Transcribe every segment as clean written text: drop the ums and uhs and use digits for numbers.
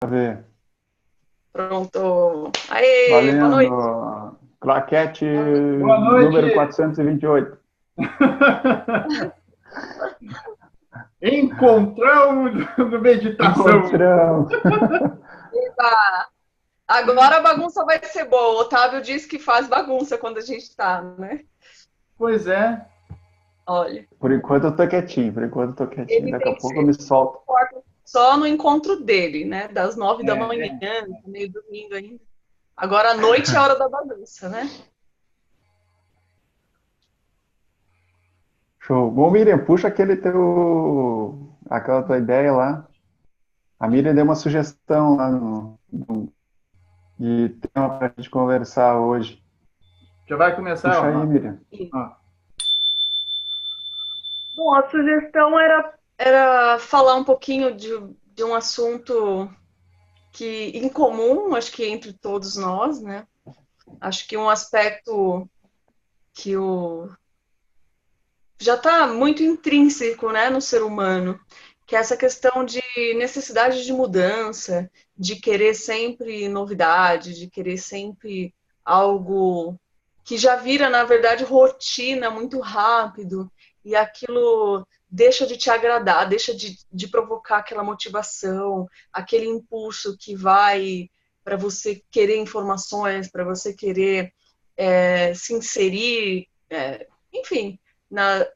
ver. Pronto. Aê, boa noite. Valendo. Claquete Boa número noite. 428. Encontramos no meditação. Encontrão. Eba. Agora a bagunça vai ser boa. O Otávio diz que faz bagunça quando a gente tá, né? Pois é. Olha, Por enquanto eu tô quietinho, por enquanto eu tô quietinho. ele Daqui a tem pouco eu me solto. só no encontro dele, né? Das 9 da manhã, É. tá meio dormindo ainda. Agora à noite é a hora da bagunça, né? Show. Bom, Miriam, puxa aquela tua ideia lá. A Miriam deu uma sugestão lá de tema pra gente conversar hoje. Já vai começar, Puxa aí, ó. Miriam. Ó. Bom, a sugestão era falar um pouquinho de um assunto que em comum, acho que entre todos nós, né? Acho que um aspecto que já está muito intrínseco, né, no ser humano, que é essa questão de necessidade de mudança, de querer sempre novidade, de querer sempre algo que já vira, na verdade, rotina muito rápido, e aquilo deixa de te agradar, deixa de provocar aquela motivação, aquele impulso que vai para você querer informações, para você querer se inserir, enfim,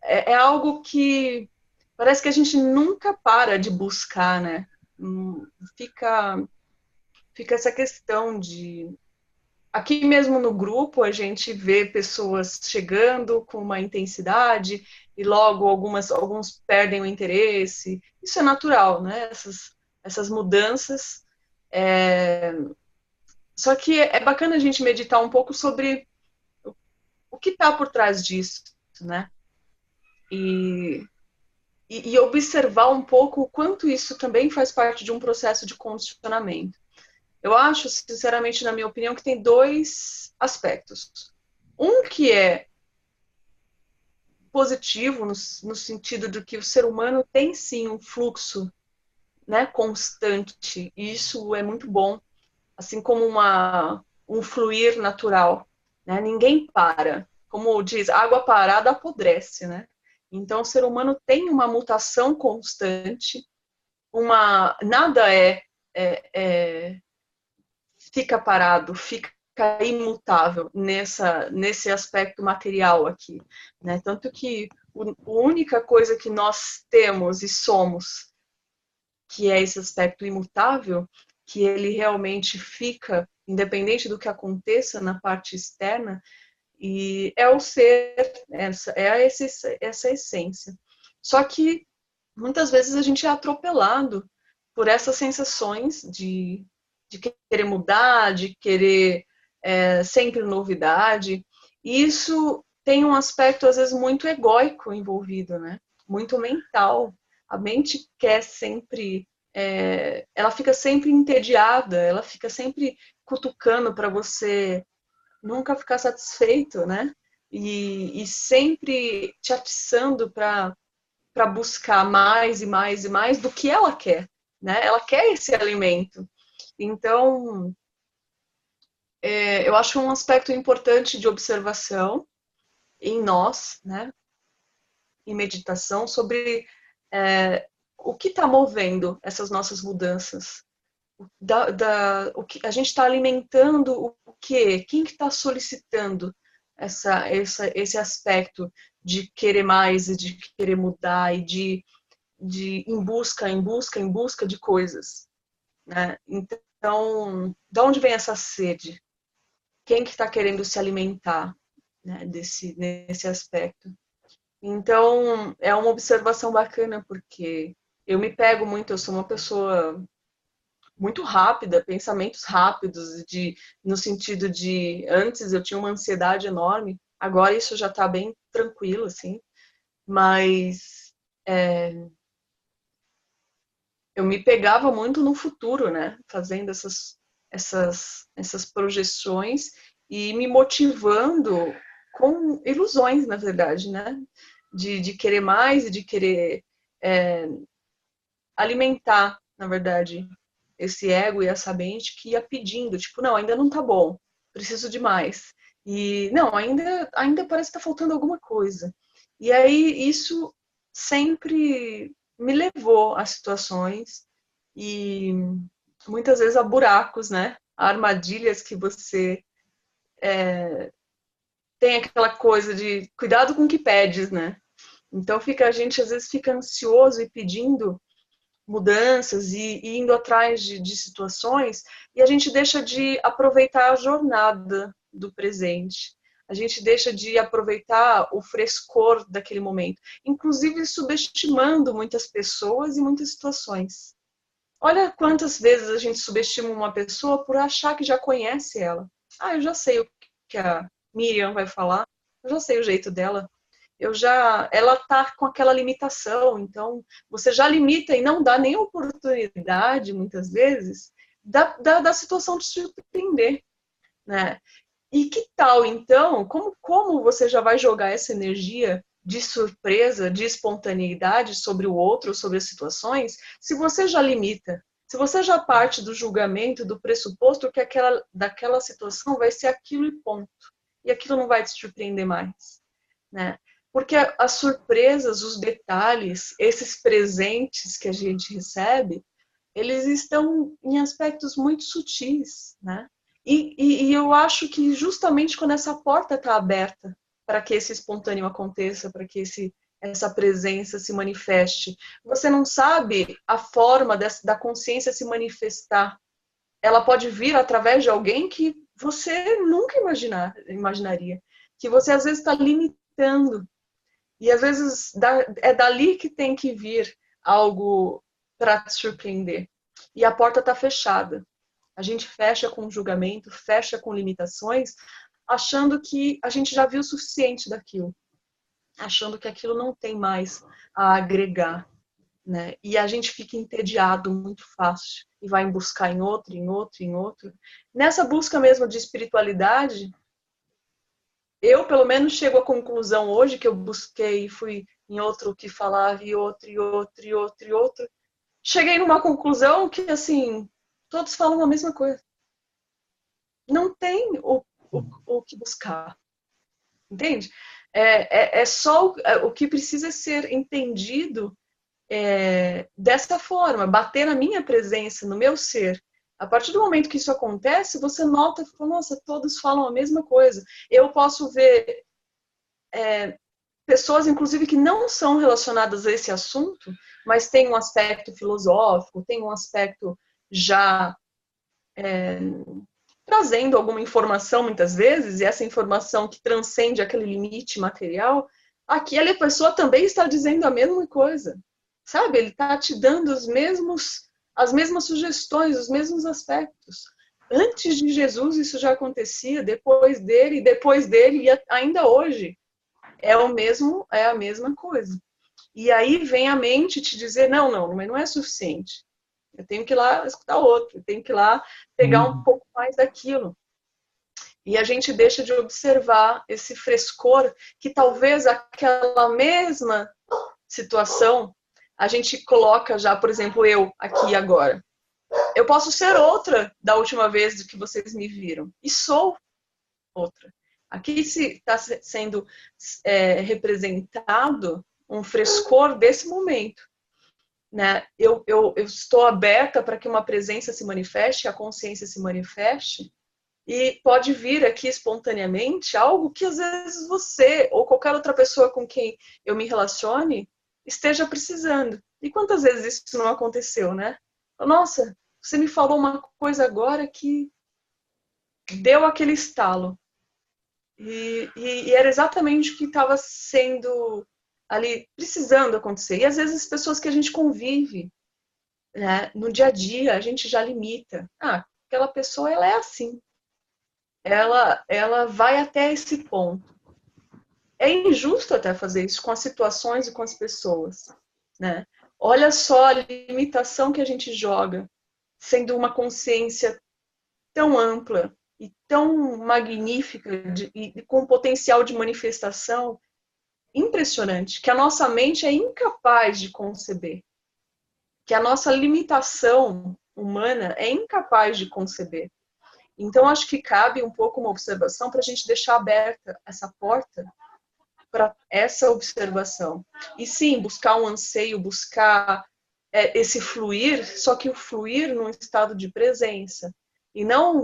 é algo que parece que a gente nunca para de buscar, né? Fica, fica essa questão de. Aqui mesmo no grupo, a gente vê pessoas chegando com uma intensidade e logo alguns perdem o interesse. Isso é natural, né? Essas mudanças. É... Só que é bacana a gente meditar um pouco sobre o que está por trás disso, né? E e observar um pouco o quanto isso também faz parte de um processo de condicionamento. Eu acho, sinceramente, na minha opinião, que tem dois aspectos. Um que é positivo, no sentido de que o ser humano tem sim um fluxo, né, constante, e isso é muito bom, assim como um fluir natural. Né? Ninguém para. Como diz, água parada apodrece. Né? Então, o ser humano tem uma mutação constante, nada é fica parado, fica imutável nesse aspecto material aqui, né? Tanto que a única coisa que nós temos e somos, que é esse aspecto imutável, que ele realmente fica independente do que aconteça na parte externa, e é o ser, essa essência. Só que muitas vezes a gente é atropelado por essas sensações de querer mudar, de querer sempre novidade. E isso tem um aspecto, às vezes, muito egóico envolvido, né? Muito mental. A mente quer sempre. Ela fica sempre entediada, ela fica sempre cutucando para você nunca ficar satisfeito, né? E sempre te atiçando para buscar mais e mais e mais do que ela quer, né? Ela quer esse alimento. Então, eu acho um aspecto importante de observação em nós, né? Em meditação sobre o que está movendo essas nossas mudanças. O que a gente está alimentando o quê? Quem que está solicitando esse aspecto de querer mais e de querer mudar e de em busca de coisas, né? Então, de onde vem essa sede? Quem que está querendo se alimentar, né, nesse aspecto? Então, é uma observação bacana, porque eu me pego muito, eu sou uma pessoa muito rápida, pensamentos rápidos, no sentido de antes eu tinha uma ansiedade enorme, agora isso já está bem tranquilo, assim, mas eu me pegava muito no futuro, né? Fazendo essas projeções e me motivando com ilusões, na verdade, né? De querer mais e de querer é, alimentar, na verdade. esse ego e essa mente que ia pedindo, tipo, não, ainda não tá bom, preciso de mais. E, não, ainda parece que tá faltando alguma coisa. E aí, isso sempre me levou a situações e muitas vezes a buracos, né? A armadilhas que você tem aquela coisa de cuidado com o que pedes, né? Então a gente às vezes fica ansioso e pedindo mudanças e indo atrás de situações e a gente deixa de aproveitar a jornada do presente. A gente deixa de aproveitar o frescor daquele momento, inclusive subestimando muitas pessoas e muitas situações. Olha quantas vezes a gente subestima uma pessoa por achar que já conhece ela. Ah, eu já sei o que a Miriam vai falar, eu já sei o jeito dela. Ela tá com aquela limitação, então você já limita e não dá nem oportunidade, muitas vezes, da situação de se surpreender, né? E que tal, então, como você já vai jogar essa energia de surpresa, de espontaneidade sobre o outro, sobre as situações, se você já limita, se você já parte do julgamento, do pressuposto que daquela situação vai ser aquilo e ponto, e aquilo não vai te surpreender mais, né? Porque as surpresas, os detalhes, esses presentes que a gente recebe, eles estão em aspectos muito sutis, né? E eu acho que justamente quando essa porta está aberta para que esse espontâneo aconteça, para que essa presença se manifeste, você não sabe a forma da consciência se manifestar. Ela pode vir através de alguém que você nunca imaginaria, que você às vezes está limitando. E às vezes é dali que tem que vir algo para te surpreender. E a porta está fechada. A gente fecha com julgamento, fecha com limitações, achando que a gente já viu o suficiente daquilo. Achando que aquilo não tem mais a agregar, né? E a gente fica entediado muito fácil e vai buscar em outro, em outro, em outro. Nessa busca mesmo de espiritualidade, eu, pelo menos, chego à conclusão hoje que eu busquei e fui em outro que falava, e outro, e outro, e outro, e outro. Cheguei numa conclusão que, assim, todos falam a mesma coisa. Não tem o que buscar, entende? É só o que precisa ser entendido dessa forma, bater na minha presença, no meu ser. A partir do momento que isso acontece, você nota, nossa, todos falam a mesma coisa. Eu posso ver pessoas, inclusive, que não são relacionadas a esse assunto, mas tem um aspecto filosófico, tem um aspecto já trazendo alguma informação, muitas vezes, e essa informação que transcende aquele limite material, aquela pessoa também está dizendo a mesma coisa. Sabe? Ele está te dando as mesmas sugestões, os mesmos aspectos. Antes de Jesus isso já acontecia, depois dele e ainda hoje é a mesma coisa. E aí vem a mente te dizer, não, mas não é suficiente. Eu tenho que ir lá escutar outro, eu tenho que ir lá pegar um pouco mais daquilo. E a gente deixa de observar esse frescor que talvez aquela mesma situação a gente coloca já, por exemplo, eu aqui agora. Eu posso ser outra da última vez que vocês me viram. E sou outra. Aqui está sendo representado um frescor desse momento. Né? Eu estou aberta para que uma presença se manifeste, a consciência se manifeste, e pode vir aqui espontaneamente algo que às vezes você ou qualquer outra pessoa com quem eu me relacione esteja precisando. E quantas vezes isso não aconteceu, né? Nossa, você me falou uma coisa agora que deu aquele estalo. E era exatamente o que estava sendo ali, precisando acontecer. E às vezes as pessoas que a gente convive, né, no dia a dia, a gente já limita. Ah, aquela pessoa, ela é assim. Ela vai até esse ponto. É injusto até fazer isso com as situações e com as pessoas, né? Olha só a limitação que a gente joga, sendo uma consciência tão ampla e tão magnífica e com potencial de manifestação impressionante, que a nossa mente é incapaz de conceber. Que a nossa limitação humana é incapaz de conceber. Então, acho que cabe um pouco uma observação para a gente deixar aberta essa porta para essa observação. E sim, buscar um anseio, buscar esse fluir, só que o fluir num estado de presença. E não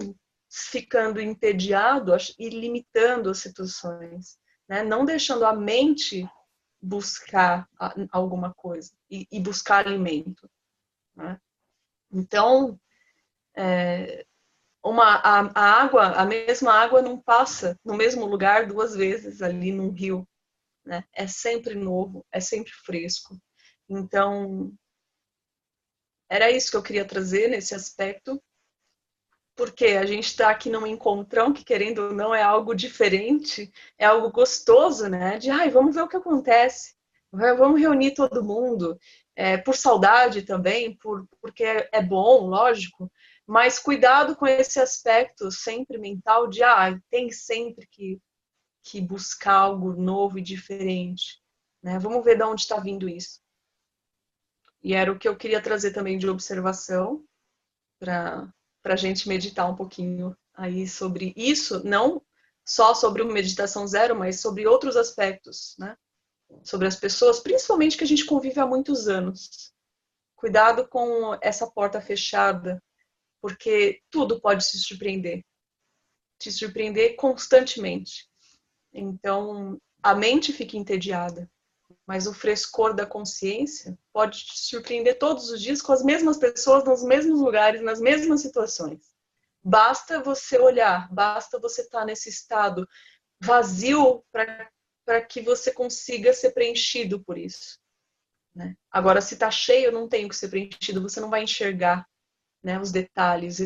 ficando entediado e limitando as situações. Né? Não deixando a mente buscar alguma coisa e buscar alimento. Né? Então, a mesma água não passa no mesmo lugar 2 vezes ali num rio, né? É sempre novo, é sempre fresco. Então, era isso que eu queria trazer nesse aspecto, porque a gente está aqui num encontrão que, querendo ou não, é algo diferente, é algo gostoso, né? De, vamos ver o que acontece, vamos reunir todo mundo, por saudade também, porque é bom, lógico, mas cuidado com esse aspecto sempre mental de, tem sempre que buscar algo novo e diferente, né? Vamos ver de onde está vindo isso. E era o que eu queria trazer também de observação para a gente meditar um pouquinho aí sobre isso, não só sobre o Meditação Zero, mas sobre outros aspectos, né? Sobre as pessoas, principalmente que a gente convive há muitos anos. Cuidado com essa porta fechada, porque tudo pode te surpreender constantemente. Então, a mente fica entediada, mas o frescor da consciência pode te surpreender todos os dias com as mesmas pessoas, nos mesmos lugares, nas mesmas situações. Basta você olhar, basta você estar nesse estado vazio para que você consiga ser preenchido por isso. Né? Agora, se está cheio, não tem o que ser preenchido, você não vai enxergar, né, os detalhes,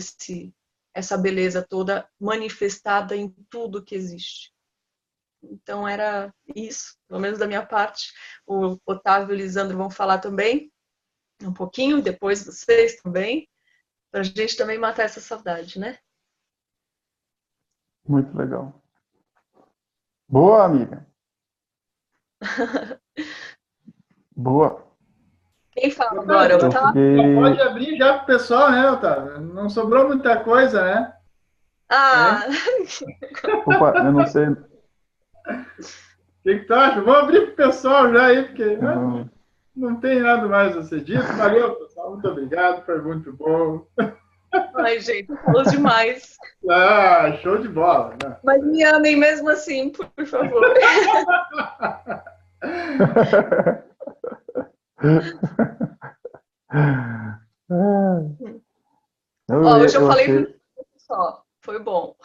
essa beleza toda manifestada em tudo que existe. Então era isso, pelo menos da minha parte. O Otávio e o Lisandro vão falar também um pouquinho, depois vocês também, para a gente também matar essa saudade, né? Muito legal. Boa, amiga. Boa. Quem fala agora? Otávio? Pode abrir já para o pessoal, né, Otávio? Não sobrou muita coisa, né? Opa, eu não sei. O que tu acha? Vou abrir para o pessoal já aí, porque não tem nada mais a ser dito. Valeu, pessoal. Muito obrigado. Foi muito bom. Ai, gente, falou demais. Show de bola. Né? Mas me amem mesmo assim, por favor. Hoje eu falei muito só. Foi bom.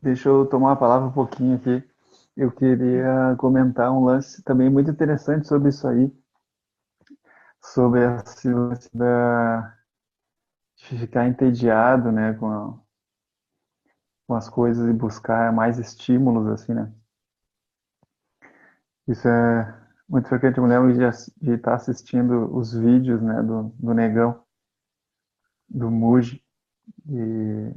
Deixa eu tomar a palavra um pouquinho aqui. Eu queria comentar um lance também muito interessante sobre isso aí. Sobre esse lance de ficar entediado, né, com as coisas e buscar mais estímulos, assim, né? Isso é muito frequente. Eu me lembro de estar assistindo os vídeos, né, do Negão, do Muji, e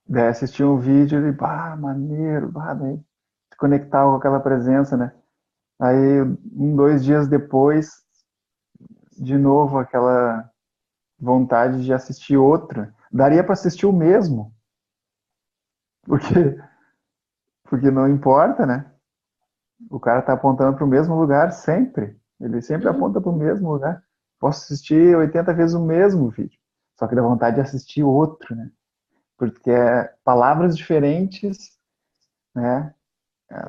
daí assistir um vídeo e, maneiro, daí se conectava com aquela presença, né? Aí, 2 dias depois, de novo, aquela vontade de assistir outra. Daria para assistir o mesmo, porque não importa, né? O cara tá apontando para o mesmo lugar sempre. Ele sempre aponta para o mesmo lugar. Posso assistir 80 vezes o mesmo vídeo, só que dá vontade de assistir outro, né? Porque é palavras diferentes, né?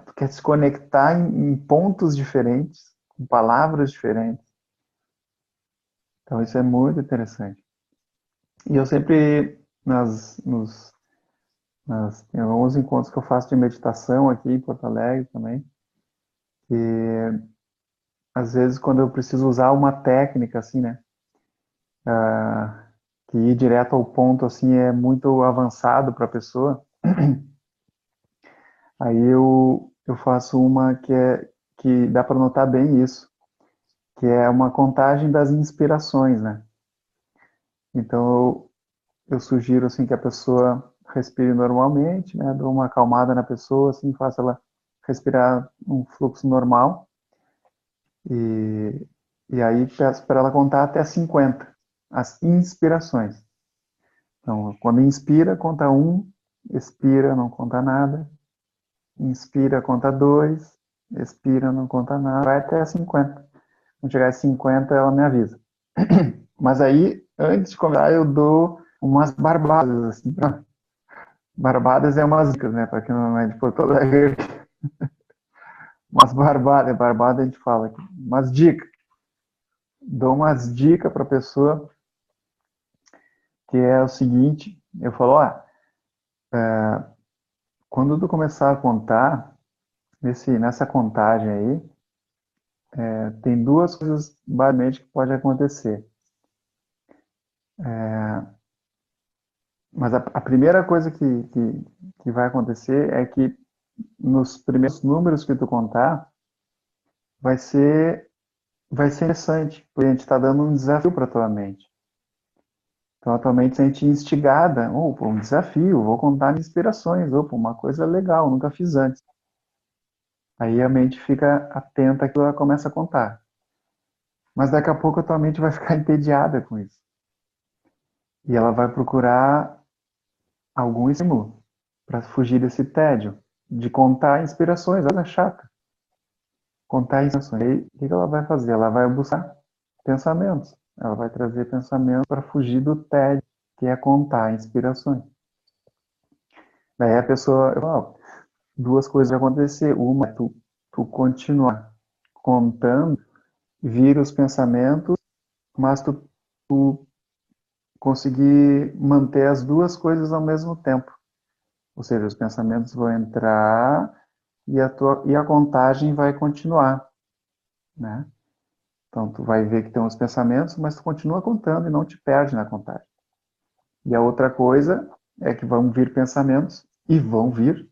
Tu quer se conectar em pontos diferentes, com palavras diferentes. Então isso é muito interessante. E eu sempre, tem alguns encontros que eu faço de meditação aqui em Porto Alegre também, e às vezes quando eu preciso usar uma técnica assim, né, que ir direto ao ponto assim é muito avançado para a pessoa, aí eu faço uma que dá para notar bem isso, que é uma contagem das inspirações, né? Então eu sugiro assim que a pessoa respire normalmente, né? Dou uma acalmada na pessoa, assim, faça ela respirar um fluxo normal. E E aí peço para ela contar até 50, as inspirações. Então, quando inspira, conta 1, expira, não conta nada, inspira, conta 2, expira, não conta nada, vai até 50. Quando chegar a 50, ela me avisa. Mas aí, antes de começar, eu dou umas barbadas, assim. Barbadas é umas dicas, né? Para quem não é de Porto Alegre. Umas barbadas, barbada a gente fala aqui. Umas dicas. Dou umas dicas para a pessoa, que é o seguinte, eu falo, ó, quando tu começar a contar, nessa contagem aí, tem duas coisas basicamente que pode acontecer. Mas a primeira coisa que vai acontecer é que nos primeiros números que tu contar, vai ser, vai ser interessante, porque a gente está dando um desafio para a tua mente. Então, a tua mente se sente instigada, opa, um desafio, vou contar inspirações, opa, uma coisa legal, nunca fiz antes. Aí a mente fica atenta que ela começa a contar. Mas daqui a pouco a tua mente vai ficar entediada com isso. E ela vai procurar algum estímulo para fugir desse tédio, de contar inspirações, ela é chata. Contar inspirações. Aí, o que ela vai fazer? Ela vai buscar pensamentos. Ela vai trazer pensamentos para fugir do tédio, que é contar inspirações. Daí a pessoa, duas coisas vão acontecer. Uma é tu continuar contando, vir os pensamentos, mas tu conseguir manter as duas coisas ao mesmo tempo. Ou seja, os pensamentos vão entrar e a contagem vai continuar, né? Então, tu vai ver que tem os pensamentos, mas tu continua contando e não te perde na contagem. E a outra coisa é que vão vir pensamentos, e vão vir,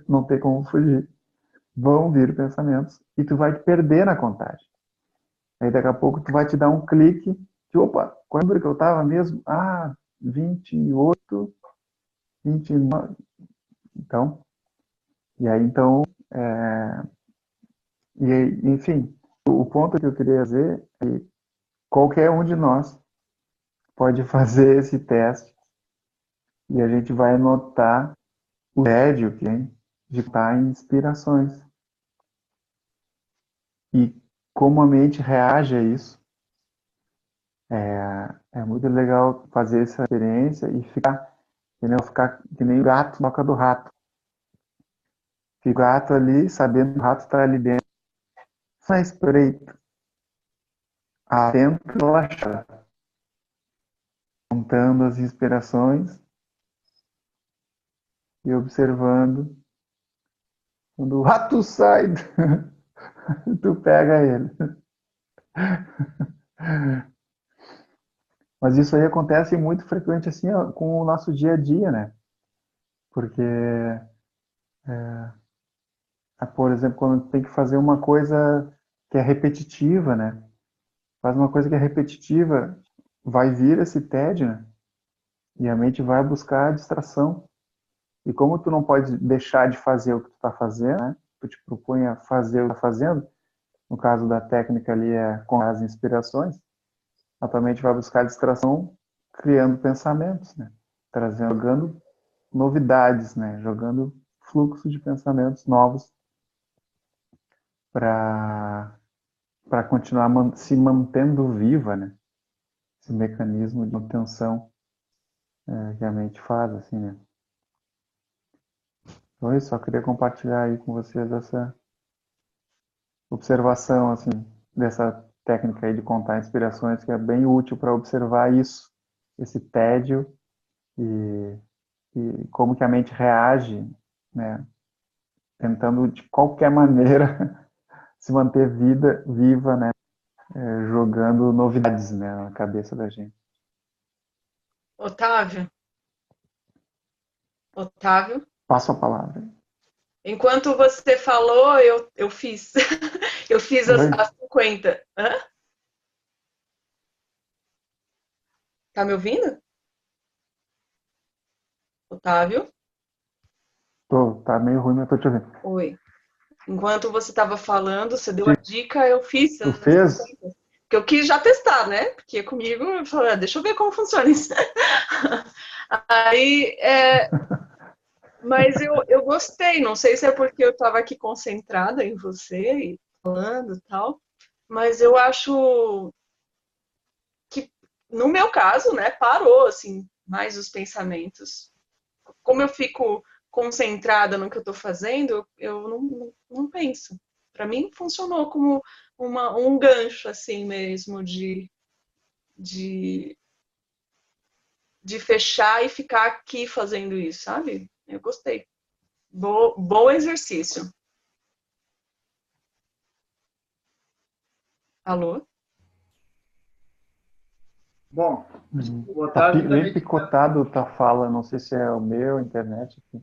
não tem como fugir. Vão vir pensamentos, e tu vai te perder na contagem. Aí daqui a pouco tu vai te dar um clique, de opa, qual número que eu estava mesmo? 28, 29. Então, e aí então, enfim, o ponto que eu queria dizer é que qualquer um de nós pode fazer esse teste e a gente vai notar o tédio que tem de estar em inspirações e como a mente reage a isso. É muito legal fazer essa experiência e ficar que nem o gato na toca do rato. Fica o gato ali, sabendo que o rato está ali dentro, só espreito, atento e relaxado, contando as inspirações e observando. Quando o rato sai, tu pega ele. Mas isso aí acontece muito frequente assim, ó, com o nosso dia a dia, né? Porque, por exemplo, quando tem que fazer uma coisa que é repetitiva, né? Faz uma coisa que é repetitiva, vai vir esse tédio, né? E a mente vai buscar a distração. E como tu não pode deixar de fazer o que tu está fazendo, né? Tu te propõe a fazer o que tu está fazendo, no caso da técnica ali é com as inspirações, a tua mente vai buscar a distração criando pensamentos, né? Jogando novidades, né? Jogando fluxo de pensamentos novos para continuar se mantendo viva, né? Esse mecanismo de manutenção que a mente faz, assim, né? Então, eu só queria compartilhar aí com vocês essa observação, assim, dessa técnica aí de contar inspirações, que é bem útil para observar isso, esse tédio e como que a mente reage, né? Tentando de qualquer maneira se manter viva, né? Jogando novidades, né, na cabeça da gente. Otávio, Passo a palavra. enquanto você falou, eu fiz. Eu fiz as 50. Hã? Tá me ouvindo? Otávio? Tá meio ruim, mas tô te ouvindo. Oi. Enquanto você estava falando, você deu a dica, eu fiz Tu as fez? 50. Porque eu quis já testar, né? Porque comigo, eu falei, deixa eu ver como funciona isso. Aí, mas eu gostei, não sei se é porque eu estava aqui concentrada em você e falando e tal, mas eu acho que, no meu caso, né, parou, assim, mais os pensamentos. Como eu fico concentrada no que eu estou fazendo, eu não penso. Para mim, funcionou como um gancho, assim mesmo, de, de fechar e ficar aqui fazendo isso, sabe? Eu gostei. Bom exercício. Alô? Bom, o Tá Otávio bem também. picotado tua fala, não sei se é o meu, a internet aqui.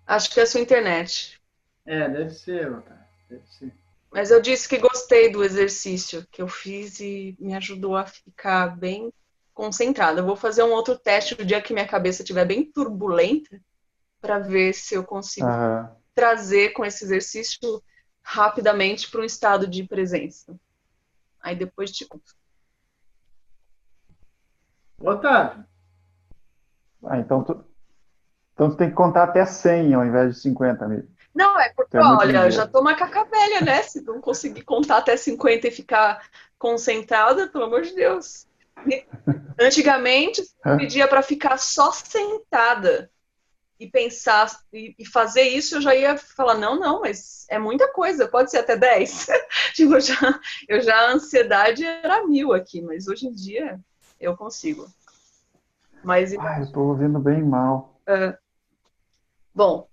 Acho que é a sua internet. Deve ser, Otávio. Deve ser. Mas eu disse que gostei do exercício que eu fiz e me ajudou a ficar bem concentrada. Eu vou fazer um outro teste no dia que minha cabeça estiver bem turbulenta para ver se eu consigo Aham. trazer com esse exercício rapidamente para um estado de presença. Aí depois te conto. Otávio, Então tu tem que contar até 100 ao invés de 50, amigo. Não, é porque, Tu é muito olha, eu já ligeiro. tô macaca velha, né? Se não conseguir contar até 50 e ficar concentrada, pelo amor de Deus. Antigamente, se Hã? pedia para ficar só sentada e pensar e fazer isso, eu já ia falar, não, mas é muita coisa, pode ser até 10. Tipo, a ansiedade era 1000 aqui, mas hoje em dia eu consigo. Mas, Eu tô ouvindo bem mal. bom,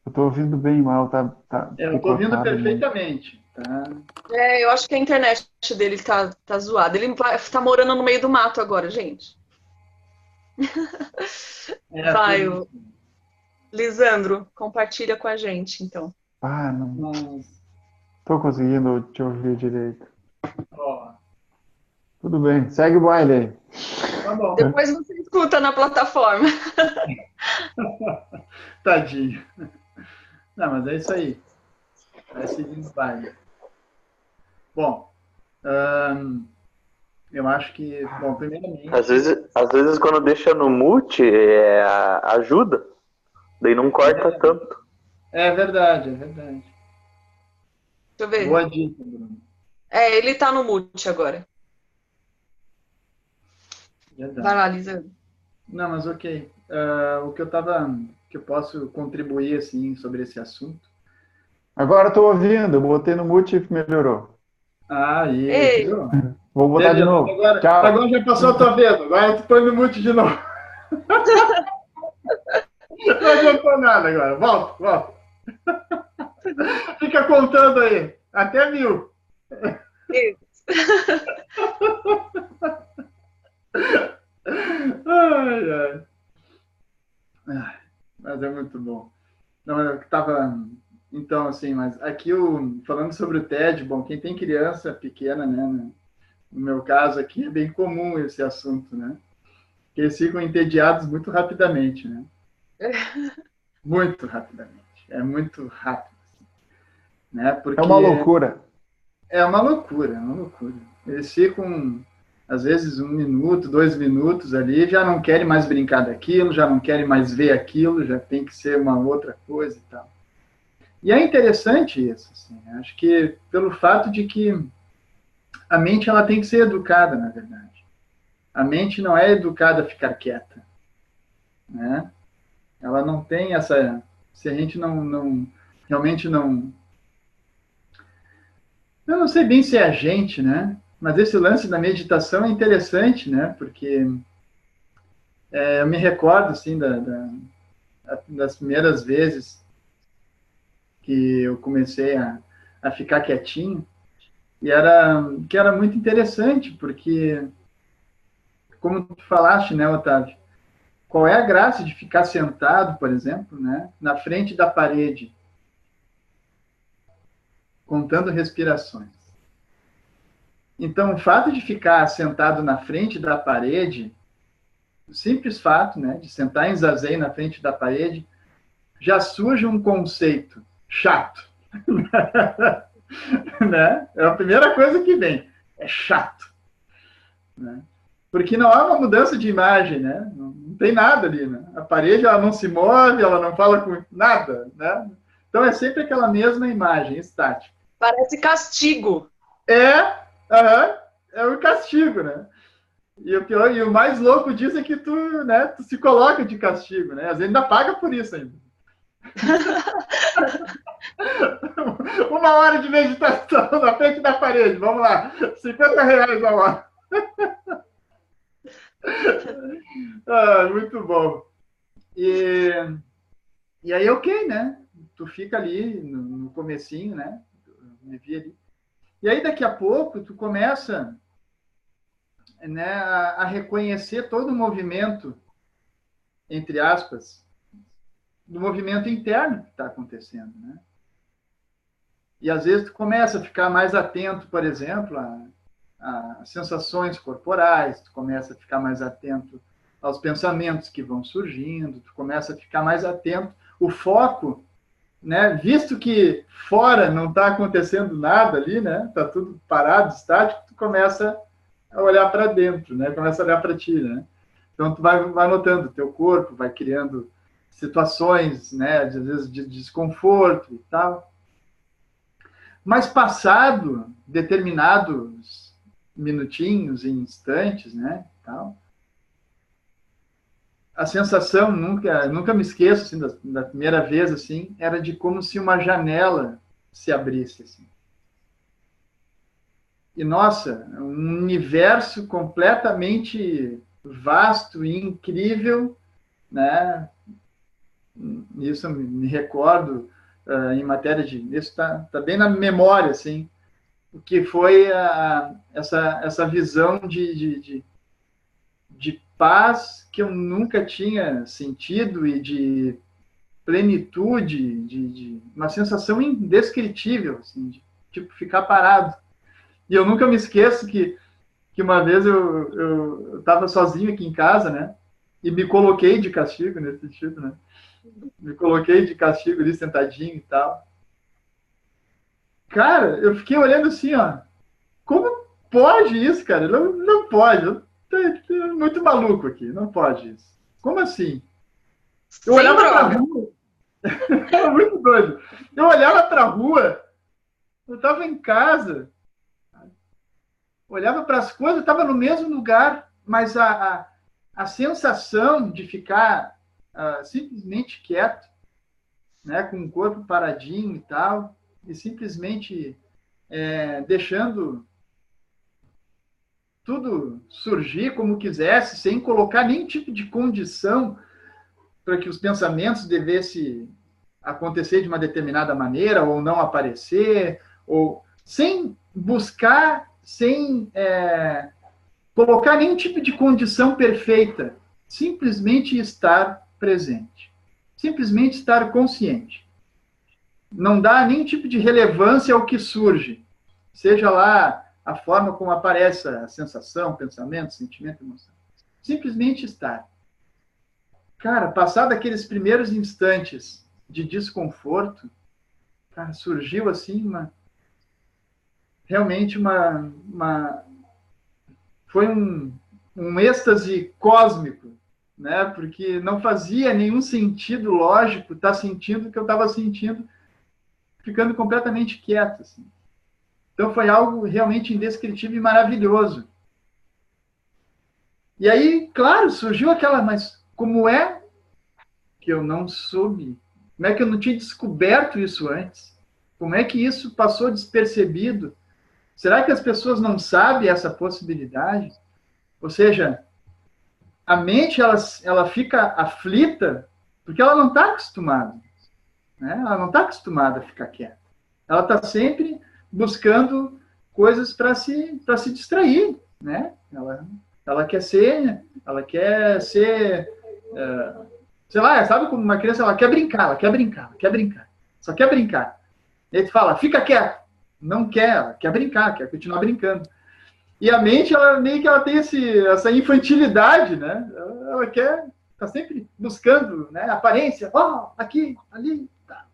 Eu tô ouvindo bem mal, tá eu estou ouvindo picotado muito. perfeitamente, tá? eu acho que a internet dele tá zoada. Ele tá morando no meio do mato agora, gente. Por Vai, isso. Lisandro, compartilha com a gente, então. Não Mas, tô conseguindo te ouvir direito. ó, Tudo bem, segue o baile aí. tá bom. Depois você escuta na plataforma. Tadinho. Não, mas é isso aí. Vai seguindo o baile. Bom, eu acho que, bom, primeiramente. Às vezes quando deixa no mute, ajuda. Daí não corta tanto. É verdade, é verdade. Deixa eu ver. Boa dica, Bruno. Ele tá no mute agora. Verdade. Vai lá, Lisandro. Não, mas ok. O que eu posso contribuir assim sobre esse assunto. Agora eu tô ouvindo, eu botei no mute e melhorou. Aí, Ei, viu? Vou botar de Beleza. novo. Agora Tchau. já passou a tua vez. Agora tu põe no mute de novo. Não adiantou nada agora. Volta. Fica contando aí. Até 1000. isso. Ai. Mas é muito bom. Não, eu tava. Então, assim, mas aqui falando sobre o TED, bom, quem tem criança pequena, né? No meu caso aqui, é bem comum esse assunto, né? Que eles ficam entediados muito rapidamente, né? Muito rapidamente. É muito rápido. Assim, né? Porque É uma loucura. é uma loucura. Eles ficam, às vezes, 1 minuto, 2 minutos ali, já não querem mais brincar daquilo, já não querem mais ver aquilo, já tem que ser uma outra coisa e tal. E é interessante isso, assim, acho que pelo fato de que a mente ela tem que ser educada, na verdade. A mente não é educada a ficar quieta, né? Ela não tem essa... Se a gente realmente não... Eu não sei bem se é a gente, né? Mas esse lance da meditação é interessante, né? Porque eu me recordo, assim, das primeiras vezes que eu comecei a ficar quietinho, e era muito interessante, porque, como tu falaste, né, Otávio, qual é a graça de ficar sentado, por exemplo, né, na frente da parede, contando respirações? Então, o fato de ficar sentado na frente da parede, o simples fato, né, de sentar em zazen na frente da parede, já surge um conceito chato. Né? É a primeira coisa que vem. É chato. né? Porque não há uma mudança de imagem, né? Não tem nada ali, né? A parede, ela não se move, ela não fala com nada, né? Então, é sempre aquela mesma imagem, estática. Parece castigo. É o castigo, né? E o pior, e o mais louco disso é que tu, né, tu se coloca de castigo, né? Às vezes ainda paga por isso ainda. 1 hora de meditação na frente da parede, vamos lá, R$50 a hora. Muito bom. E aí, ok, né? Tu fica ali no comecinho, né? Me vi ali. E aí, daqui a pouco, tu começa, né, a reconhecer todo o movimento, entre aspas, do movimento interno que está acontecendo, né? E às vezes tu começa a ficar mais atento, por exemplo, a sensações corporais, tu começa a ficar mais atento aos pensamentos que vão surgindo, tu começa a ficar mais atento, o foco, né, visto que fora não está acontecendo nada ali, né, está tudo parado, estático, tu começa a olhar para dentro, né, começa a olhar para ti, né. Então tu vai notando o teu corpo, vai criando situações, né, às vezes de desconforto e tal. Mas passado determinados minutinhos e instantes, né, tal, a sensação, nunca me esqueço, assim, da primeira vez, assim, era de como se uma janela se abrisse, assim. E, nossa, um universo completamente vasto e incrível, né? Isso me recordo em matéria de... Isso está bem na memória, assim, o que foi essa visão de paz que eu nunca tinha sentido e de plenitude, de uma sensação indescritível, assim, de tipo, ficar parado. E eu nunca me esqueço que uma vez eu estava sozinho aqui em casa, né? E me coloquei de castigo nesse sentido, né? Me coloquei de castigo ali, sentadinho e tal. Cara, eu fiquei olhando assim, ó. Como pode isso, cara? Não pode. Muito maluco aqui, não pode isso. Como assim? Eu olhava para a rua, era muito doido. Eu olhava para a rua, eu estava em casa, olhava para as coisas, estava no mesmo lugar, mas a sensação de ficar simplesmente quieto, né, com o corpo paradinho e tal, e simplesmente deixando tudo surgir como quisesse, sem colocar nenhum tipo de condição para que os pensamentos devessem acontecer de uma determinada maneira, ou não aparecer, ou sem buscar, sem colocar nenhum tipo de condição perfeita, simplesmente estar presente, simplesmente estar consciente. Não dá nenhum tipo de relevância ao que surge, seja lá a forma como aparece a sensação, pensamento, sentimento, emoção. Simplesmente estar. Cara, passado aqueles primeiros instantes de desconforto, cara, surgiu assim realmente foi um êxtase cósmico, né? Porque não fazia nenhum sentido lógico estar sentindo o que eu estava sentindo, ficando completamente quieto, assim. Então, foi algo realmente indescritível e maravilhoso. E aí, claro, surgiu aquela, mas como é que eu não soube? Como é que eu não tinha descoberto isso antes? Como é que isso passou despercebido? Será que as pessoas não sabem essa possibilidade? Ou seja, a mente, ela fica aflita porque ela não está acostumada, né? Ela não está acostumada a ficar quieta. Ela está sempre buscando coisas para se distrair, né? Ela quer ser, sei lá, sabe como uma criança, ela quer brincar, só quer brincar. E aí tu fala, fica quieto. Não quer, ela quer brincar, quer continuar brincando. E a mente, ela meio que ela tem essa infantilidade, né? Ela quer, tá sempre buscando, né? Aparência, aqui, ali, tá.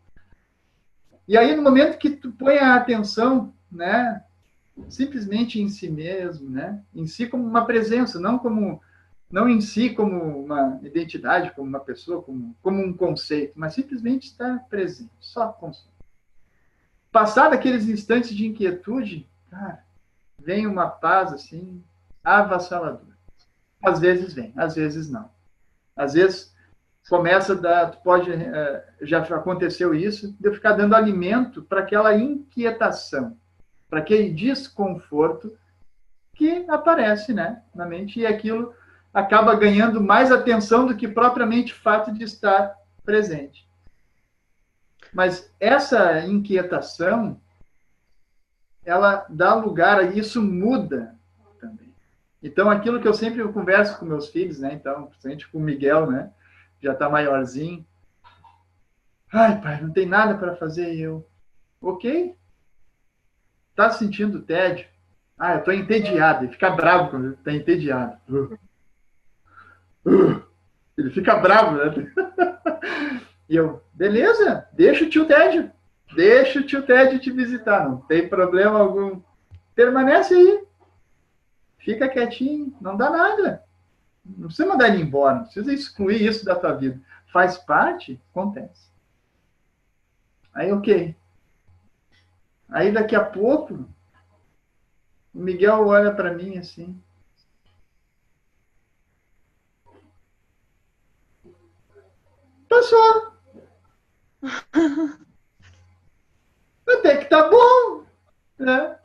E aí, no momento que tu põe a atenção, né, simplesmente em si mesmo, né? Em si como uma presença, não em si como uma identidade, como uma pessoa, como um conceito, mas simplesmente estar presente, só consciente. Passado aqueles instantes de inquietude, cara, vem uma paz assim, avassaladora. Às vezes vem, às vezes não. Às vezes começa a dar, já aconteceu isso, de eu ficar dando alimento para aquela inquietação, para aquele desconforto que aparece, né, na mente, e aquilo acaba ganhando mais atenção do que propriamente o fato de estar presente. Mas essa inquietação, ela dá lugar a isso, muda também. Então, aquilo que eu sempre converso com meus filhos, né, então, principalmente com o Miguel, né, já está maiorzinho. Ai, pai, não tem nada para fazer. E eu, ok. Tá sentindo tédio? Ah, eu estou entediado. Ele fica bravo quando está entediado. Ele fica bravo, né? E eu, beleza, deixa o tio Tédio. Deixa o tio Tédio te visitar, não tem problema algum. Permanece aí. Fica quietinho, não dá nada. Não precisa mandar ele embora, não precisa excluir isso da tua vida. Faz parte, acontece. Aí, ok. Aí, daqui a pouco, o Miguel olha para mim assim. Passou. Até que tá bom. Né?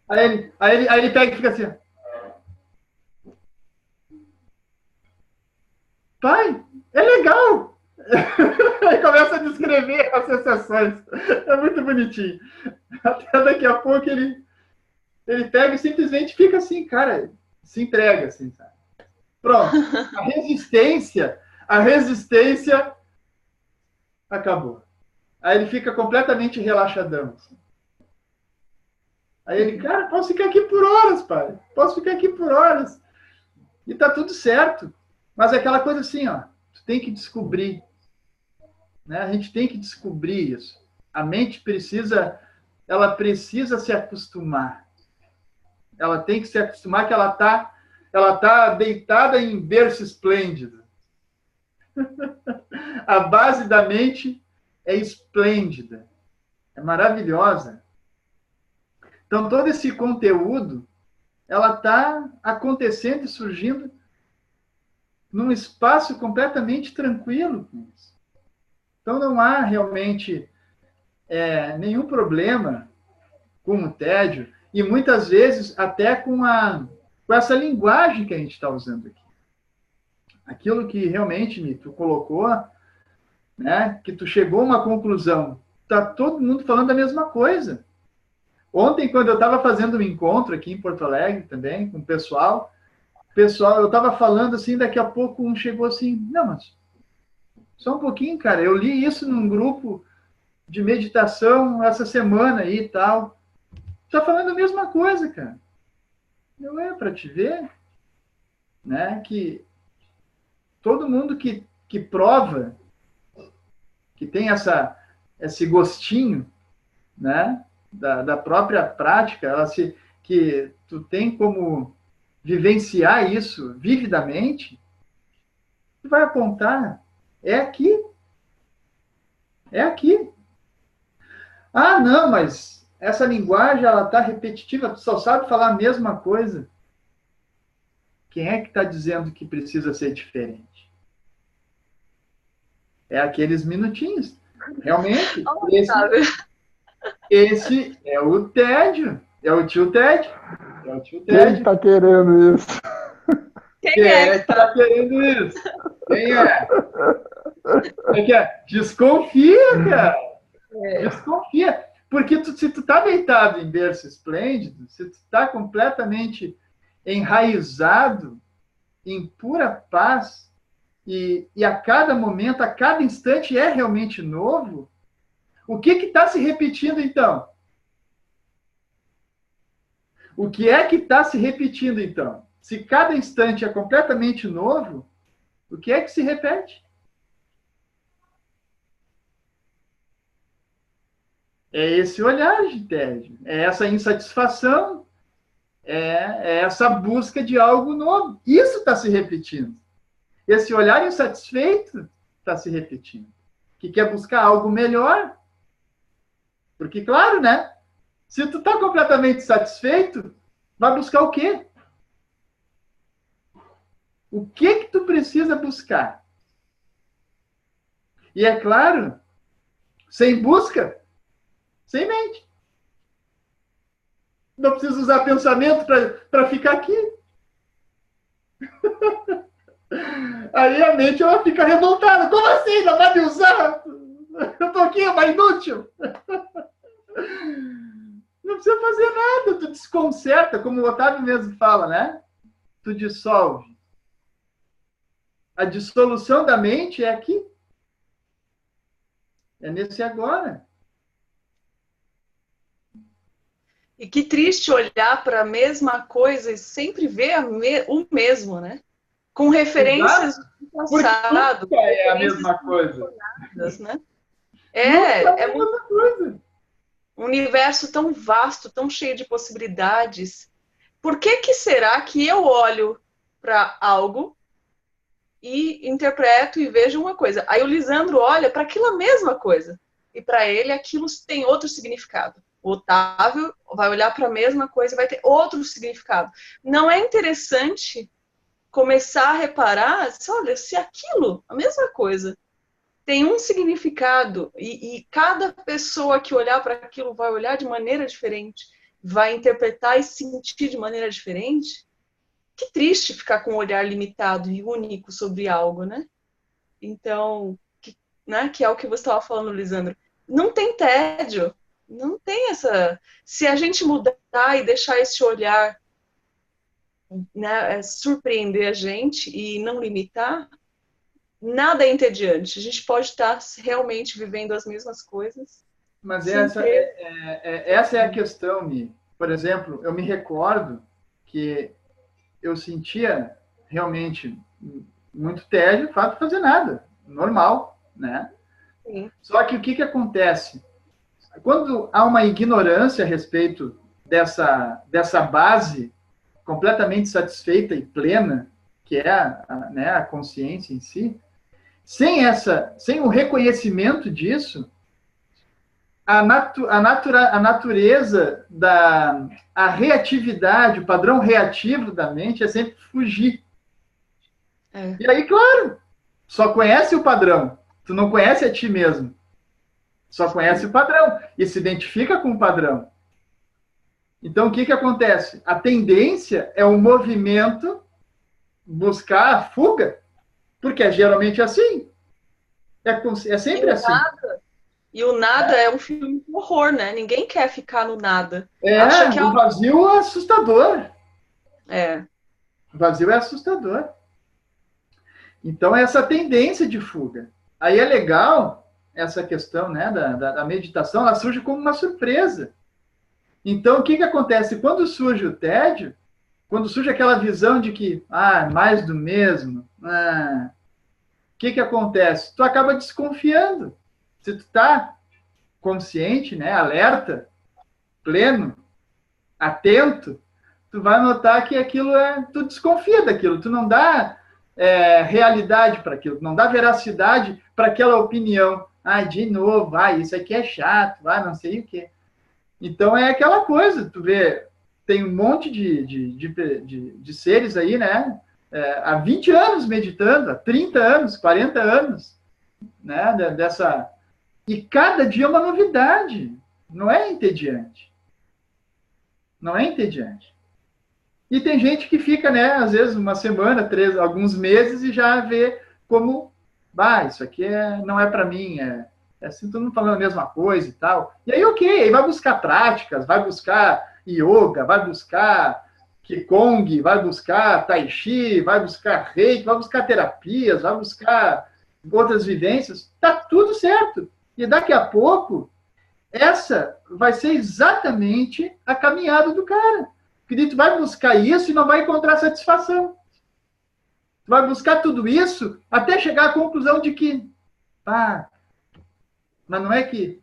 Aí ele pega e fica assim. Pai, é legal. Aí começa a descrever as sensações. É muito bonitinho. Até daqui a pouco ele pega e simplesmente fica assim, cara, se entrega, assim, sabe? Pronto. A resistência acabou. Aí ele fica completamente relaxadão. Assim. Aí ele, cara, posso ficar aqui por horas, pai. Posso ficar aqui por horas. E tá tudo certo. Mas é aquela coisa assim, ó. Tu tem que descobrir. Né? A gente tem que descobrir isso. A mente ela precisa se acostumar. Ela tem que se acostumar que ela tá deitada em berço esplêndido. A base da mente é esplêndida. É maravilhosa. Então, todo esse conteúdo, ela está acontecendo e surgindo num espaço completamente tranquilo. Então, não há realmente nenhum problema com o tédio, e muitas vezes até com essa linguagem que a gente está usando aqui. Aquilo que realmente tu colocou, né, que tu chegou a uma conclusão. Está todo mundo falando a mesma coisa. Ontem, quando eu estava fazendo um encontro aqui em Porto Alegre também, com o pessoal, eu estava falando assim, daqui a pouco um chegou assim, não, mas só um pouquinho, cara, eu li isso num grupo de meditação essa semana aí e tal. Está falando a mesma coisa, cara. Não é para te ver, né, que todo mundo que prova, que tem esse gostinho, né, da própria prática, que tu tem como vivenciar isso vividamente, tu vai apontar, é aqui. É aqui. Ah, não, mas essa linguagem, ela está repetitiva, tu só sabe falar a mesma coisa. Quem é que está dizendo que precisa ser diferente? É aqueles minutinhos. Realmente, esse é o tédio. É o tio tédio. É o tio tédio. Quem está querendo isso? Quem é que está querendo isso? Quem é? Desconfia, cara. Desconfia. Porque se tu tá deitado em berço esplêndido, se tu tá completamente enraizado em pura paz, e a cada momento, a cada instante é realmente novo, o que está se repetindo, então? O que é que está se repetindo, então? Se cada instante é completamente novo, o que é que se repete? É esse olhar de tédio, é essa insatisfação, é essa busca de algo novo. Isso está se repetindo. Esse olhar insatisfeito está se repetindo. Que quer buscar algo melhor. Porque, claro, né? Se tu está completamente satisfeito, vai buscar o quê? O que tu precisa buscar? E é claro, sem busca, sem mente. Não precisa usar pensamento para ficar aqui. Aí a mente ela fica revoltada. Como assim? Não vai me usar? Eu tô aqui, é uma inútil. Não precisa fazer nada. Tu desconcerta, como o Otávio mesmo fala, né? Tu dissolve. A dissolução da mente é aqui. É nesse agora. E que triste olhar para a mesma coisa e sempre ver o mesmo, né? Com referências do passado. Nunca é a mesma coisa. Né? É muita coisa. Um universo tão vasto, tão cheio de possibilidades. Por que será que eu olho para algo e interpreto e vejo uma coisa? Aí o Lisandro olha para aquela mesma coisa. E para ele aquilo tem outro significado. O Otávio vai olhar para a mesma coisa e vai ter outro significado. Não é interessante começar a reparar, olha, se aquilo, a mesma coisa, tem um significado e cada pessoa que olhar para aquilo vai olhar de maneira diferente, vai interpretar e sentir de maneira diferente, que triste ficar com um olhar limitado e único sobre algo, né? Então, que é o que você estava falando, Lisandro. Não tem tédio, não tem essa... Se a gente mudar e deixar esse olhar, né, surpreender a gente e não limitar, nada é entediante. A gente pode estar realmente vivendo as mesmas coisas. Mas essa é a questão, Mi. Por exemplo, eu me recordo que eu sentia realmente muito tédio, o fato de fazer nada. Normal, né? Sim. Só que o que acontece? Quando há uma ignorância a respeito dessa base completamente satisfeita e plena, que é a consciência em si, sem o reconhecimento disso, a natureza a reatividade, o padrão reativo da mente é sempre fugir. É. E aí, claro, só conhece o padrão, tu não conhece a ti mesmo. Só conhece o padrão e se identifica com o padrão. Então, o que acontece? A tendência é o movimento buscar a fuga, porque é geralmente assim. É sempre assim. E o nada é um filme de horror, né? Ninguém quer ficar no nada. Acha que o vazio é assustador. O vazio é assustador. Então, essa tendência de fuga. Aí é legal essa questão, né, da meditação, ela surge como uma surpresa. Então, o que acontece? Quando surge o tédio, quando surge aquela visão de que, mais do mesmo, o que acontece? Tu acaba desconfiando. Se tu está consciente, né, alerta, pleno, atento, tu vai notar que aquilo tu desconfia daquilo, tu não dá realidade para aquilo, tu não dá veracidade para aquela opinião. De novo, isso aqui é chato, não sei o quê. Então é aquela coisa, tu vê, tem um monte de seres aí, né, há 20 anos meditando, há 30 anos, 40 anos, né, e cada dia é uma novidade, não é entediante. Não é entediante. E tem gente que fica, né, às vezes uma semana, alguns meses e já vê como, isso aqui não é para mim, é assim, todo mundo falando a mesma coisa e tal. E aí, ok, aí vai buscar práticas, vai buscar yoga, vai buscar Qigong, vai buscar Tai Chi, vai buscar Reiki, vai buscar terapias, vai buscar outras vivências. Tá tudo certo. E daqui a pouco, essa vai ser exatamente a caminhada do cara. Porque tu vai buscar isso e não vai encontrar satisfação. Tu vai buscar tudo isso até chegar à conclusão de que, mas não é que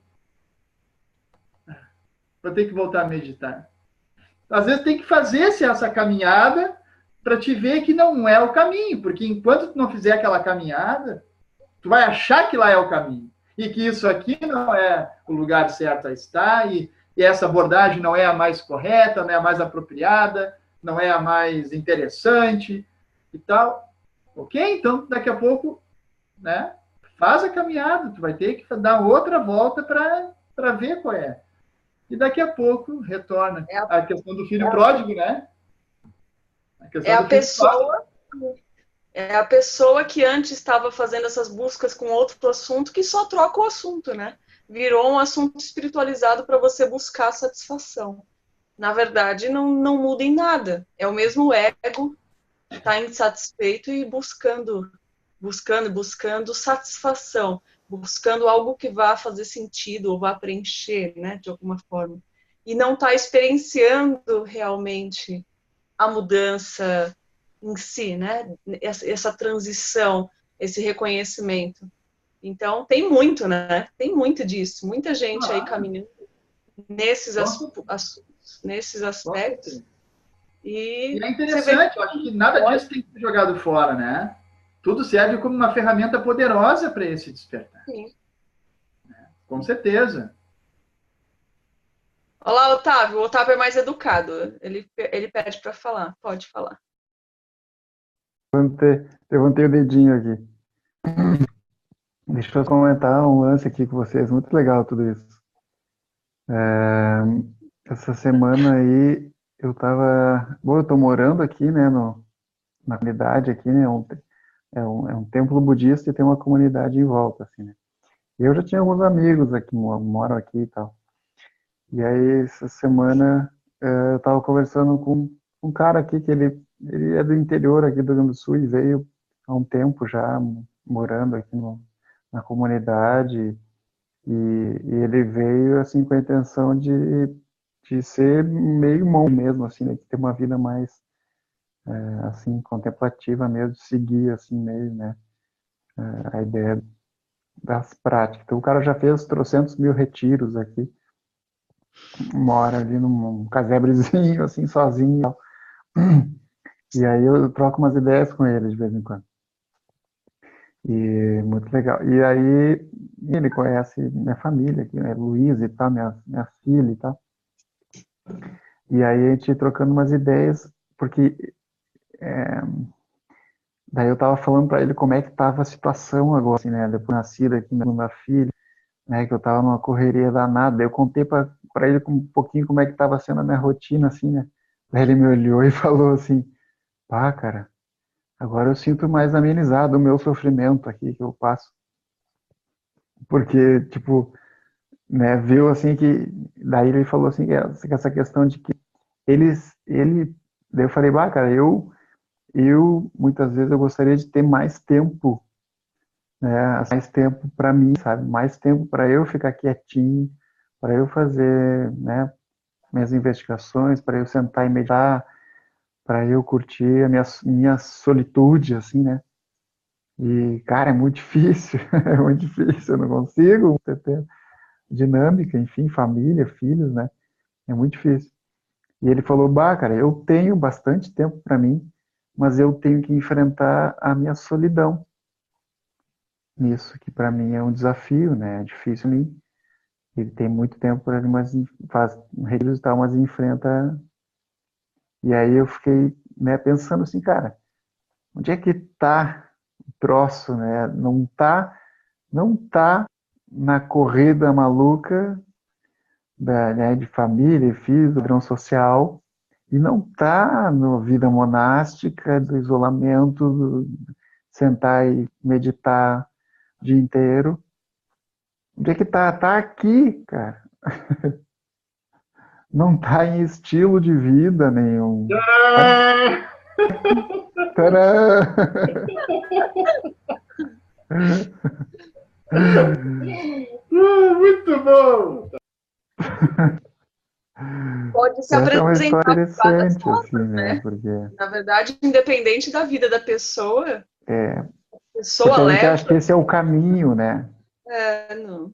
para ter que voltar a meditar. Às vezes tem que fazer essa caminhada para te ver que não é o caminho, porque enquanto tu não fizer aquela caminhada, tu vai achar que lá é o caminho, e que isso aqui não é o lugar certo a estar, e essa abordagem não é a mais correta, não é a mais apropriada, não é a mais interessante e tal. Ok? Então, daqui a pouco, né, faz a caminhada, tu vai ter que dar outra volta para ver qual é. E daqui a pouco retorna. A questão do filho pródigo, né? É a pessoa que antes estava fazendo essas buscas com outro assunto que só troca o assunto, né? Virou um assunto espiritualizado para você buscar satisfação. Na verdade, não muda em nada. É o mesmo ego, está insatisfeito e buscando satisfação, buscando algo que vá fazer sentido ou vá preencher, né, de alguma forma. E não está experienciando realmente a mudança em si, né? Essa transição, esse reconhecimento. Então, tem muito, né? Tem muito disso. Muita gente aí caminhando nesses aspectos. E é interessante, eu acho que nada disso tem que ser jogado fora, né? Tudo serve como uma ferramenta poderosa para esse despertar. Sim. Com certeza. Olá, Otávio. O Otávio é mais educado. Ele pede para falar. Pode falar. Levantei o dedinho aqui. Deixa eu comentar um lance aqui com vocês. Muito legal tudo isso. Essa semana aí eu tô morando aqui, né, na comunidade aqui, né, é um templo budista e tem uma comunidade em volta, assim, né. E eu já tinha alguns amigos aqui, moram aqui e tal. E aí, essa semana, eu estava conversando com um cara aqui, que ele é do interior aqui do Rio Grande do Sul e veio há um tempo já morando aqui na comunidade. E ele veio, assim, com a intenção de ser meio monge mesmo, assim, né, de ter uma vida mais, assim, contemplativa mesmo, de seguir, assim, meio, né, a ideia das práticas. Então, o cara já fez trocentos mil retiros aqui, mora ali num casebrezinho, assim, sozinho e tal. E aí eu troco umas ideias com ele de vez em quando. E muito legal. E aí ele conhece minha família aqui, né, Luísa e tal, minha filha e tal. E aí a gente trocando umas ideias, porque daí eu tava falando para ele como é que tava a situação agora, assim, né, depois nascida aqui, minha segunda filha, né, que eu tava numa correria danada. Daí eu contei para ele um pouquinho como é que tava sendo a minha rotina, assim, né. Daí ele me olhou e falou assim: pá, cara, agora eu sinto mais amenizado o meu sofrimento aqui que eu passo. Porque, tipo, né, viu assim que. Daí ele falou assim, que essa questão de que ele. Daí eu falei, bah, cara, eu muitas vezes eu gostaria de ter mais tempo, né, mais tempo para mim, sabe? Mais tempo para eu ficar quietinho, para eu fazer, né, minhas investigações, para eu sentar e meditar, para eu curtir a minha solitude, assim, né? E, cara, é muito difícil, é muito difícil, eu não consigo ter dinâmica, enfim, família, filhos, né? É muito difícil. E ele falou, bah, cara, eu tenho bastante tempo para mim, mas eu tenho que enfrentar a minha solidão nisso, que para mim é um desafio, né? É difícil mim. Ele tem muito tempo para ele, mas faz retiros e tal, mas enfrenta. E aí eu fiquei, né, pensando assim, cara, onde é que tá o troço, né? Não tá na corrida maluca né, de família e filhos, do padrão social, e não tá na vida monástica, do isolamento, sentar e meditar o dia inteiro. Onde é que tá? Tá aqui, cara. Não tá em estilo de vida nenhum. Tcharam! Muito bom! Pode se Essa é uma história apresentar de várias interessante, assim, formas, né? né? Porque Na verdade, independente da vida da pessoa, a pessoa porque a gente acha que leva. esse é o caminho, né? Não.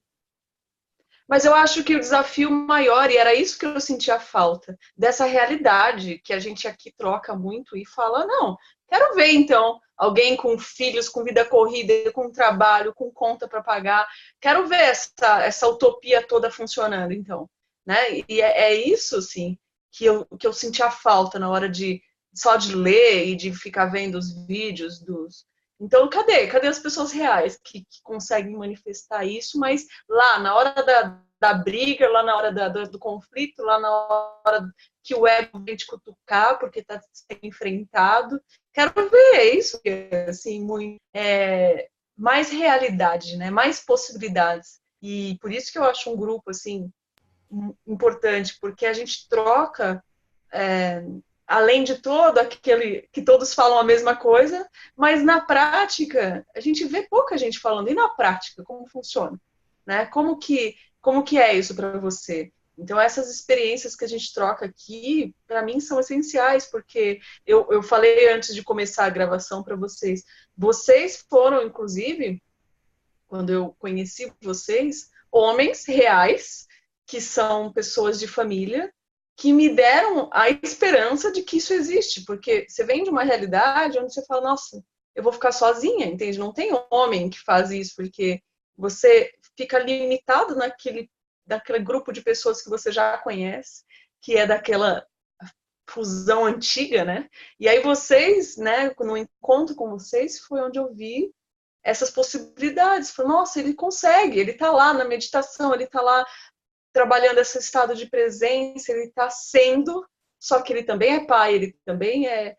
Mas eu acho que o desafio maior, e era isso que eu sentia falta, dessa realidade que a gente aqui troca muito e fala, não, quero ver então alguém com filhos, com vida corrida, com trabalho, com conta para pagar, quero ver essa utopia toda funcionando então, né? E é isso, assim, que eu sentia falta na hora de só de ler e de ficar vendo os vídeos dos... Então, cadê as pessoas reais que conseguem manifestar isso, mas lá, na hora da briga, lá na hora do conflito, lá na hora que o ego vem te cutucar porque está sendo enfrentado. Quero ver isso, assim, muito, mais realidade, né? Mais possibilidades. E por isso que eu acho um grupo, assim, importante, porque a gente troca... além de todo aquele que todos falam a mesma coisa, mas na prática a gente vê pouca gente falando. E na prática, como funciona? Né? Como que é isso para você? Então, essas experiências que a gente troca aqui, para mim, são essenciais, porque eu falei antes de começar a gravação para vocês. Vocês foram, inclusive, quando eu conheci vocês, homens reais, que são pessoas de família, que me deram a esperança de que isso existe, porque você vem de uma realidade onde você fala, nossa, eu vou ficar sozinha, entende? Não tem homem que faz isso, porque você fica limitado daquele grupo de pessoas que você já conhece, que é daquela fusão antiga, né? E aí vocês, né, no encontro com vocês, foi onde eu vi essas possibilidades. Falei, nossa, ele consegue, ele está lá na meditação, ele está lá trabalhando esse estado de presença, ele está sendo, só que ele também é pai, ele também é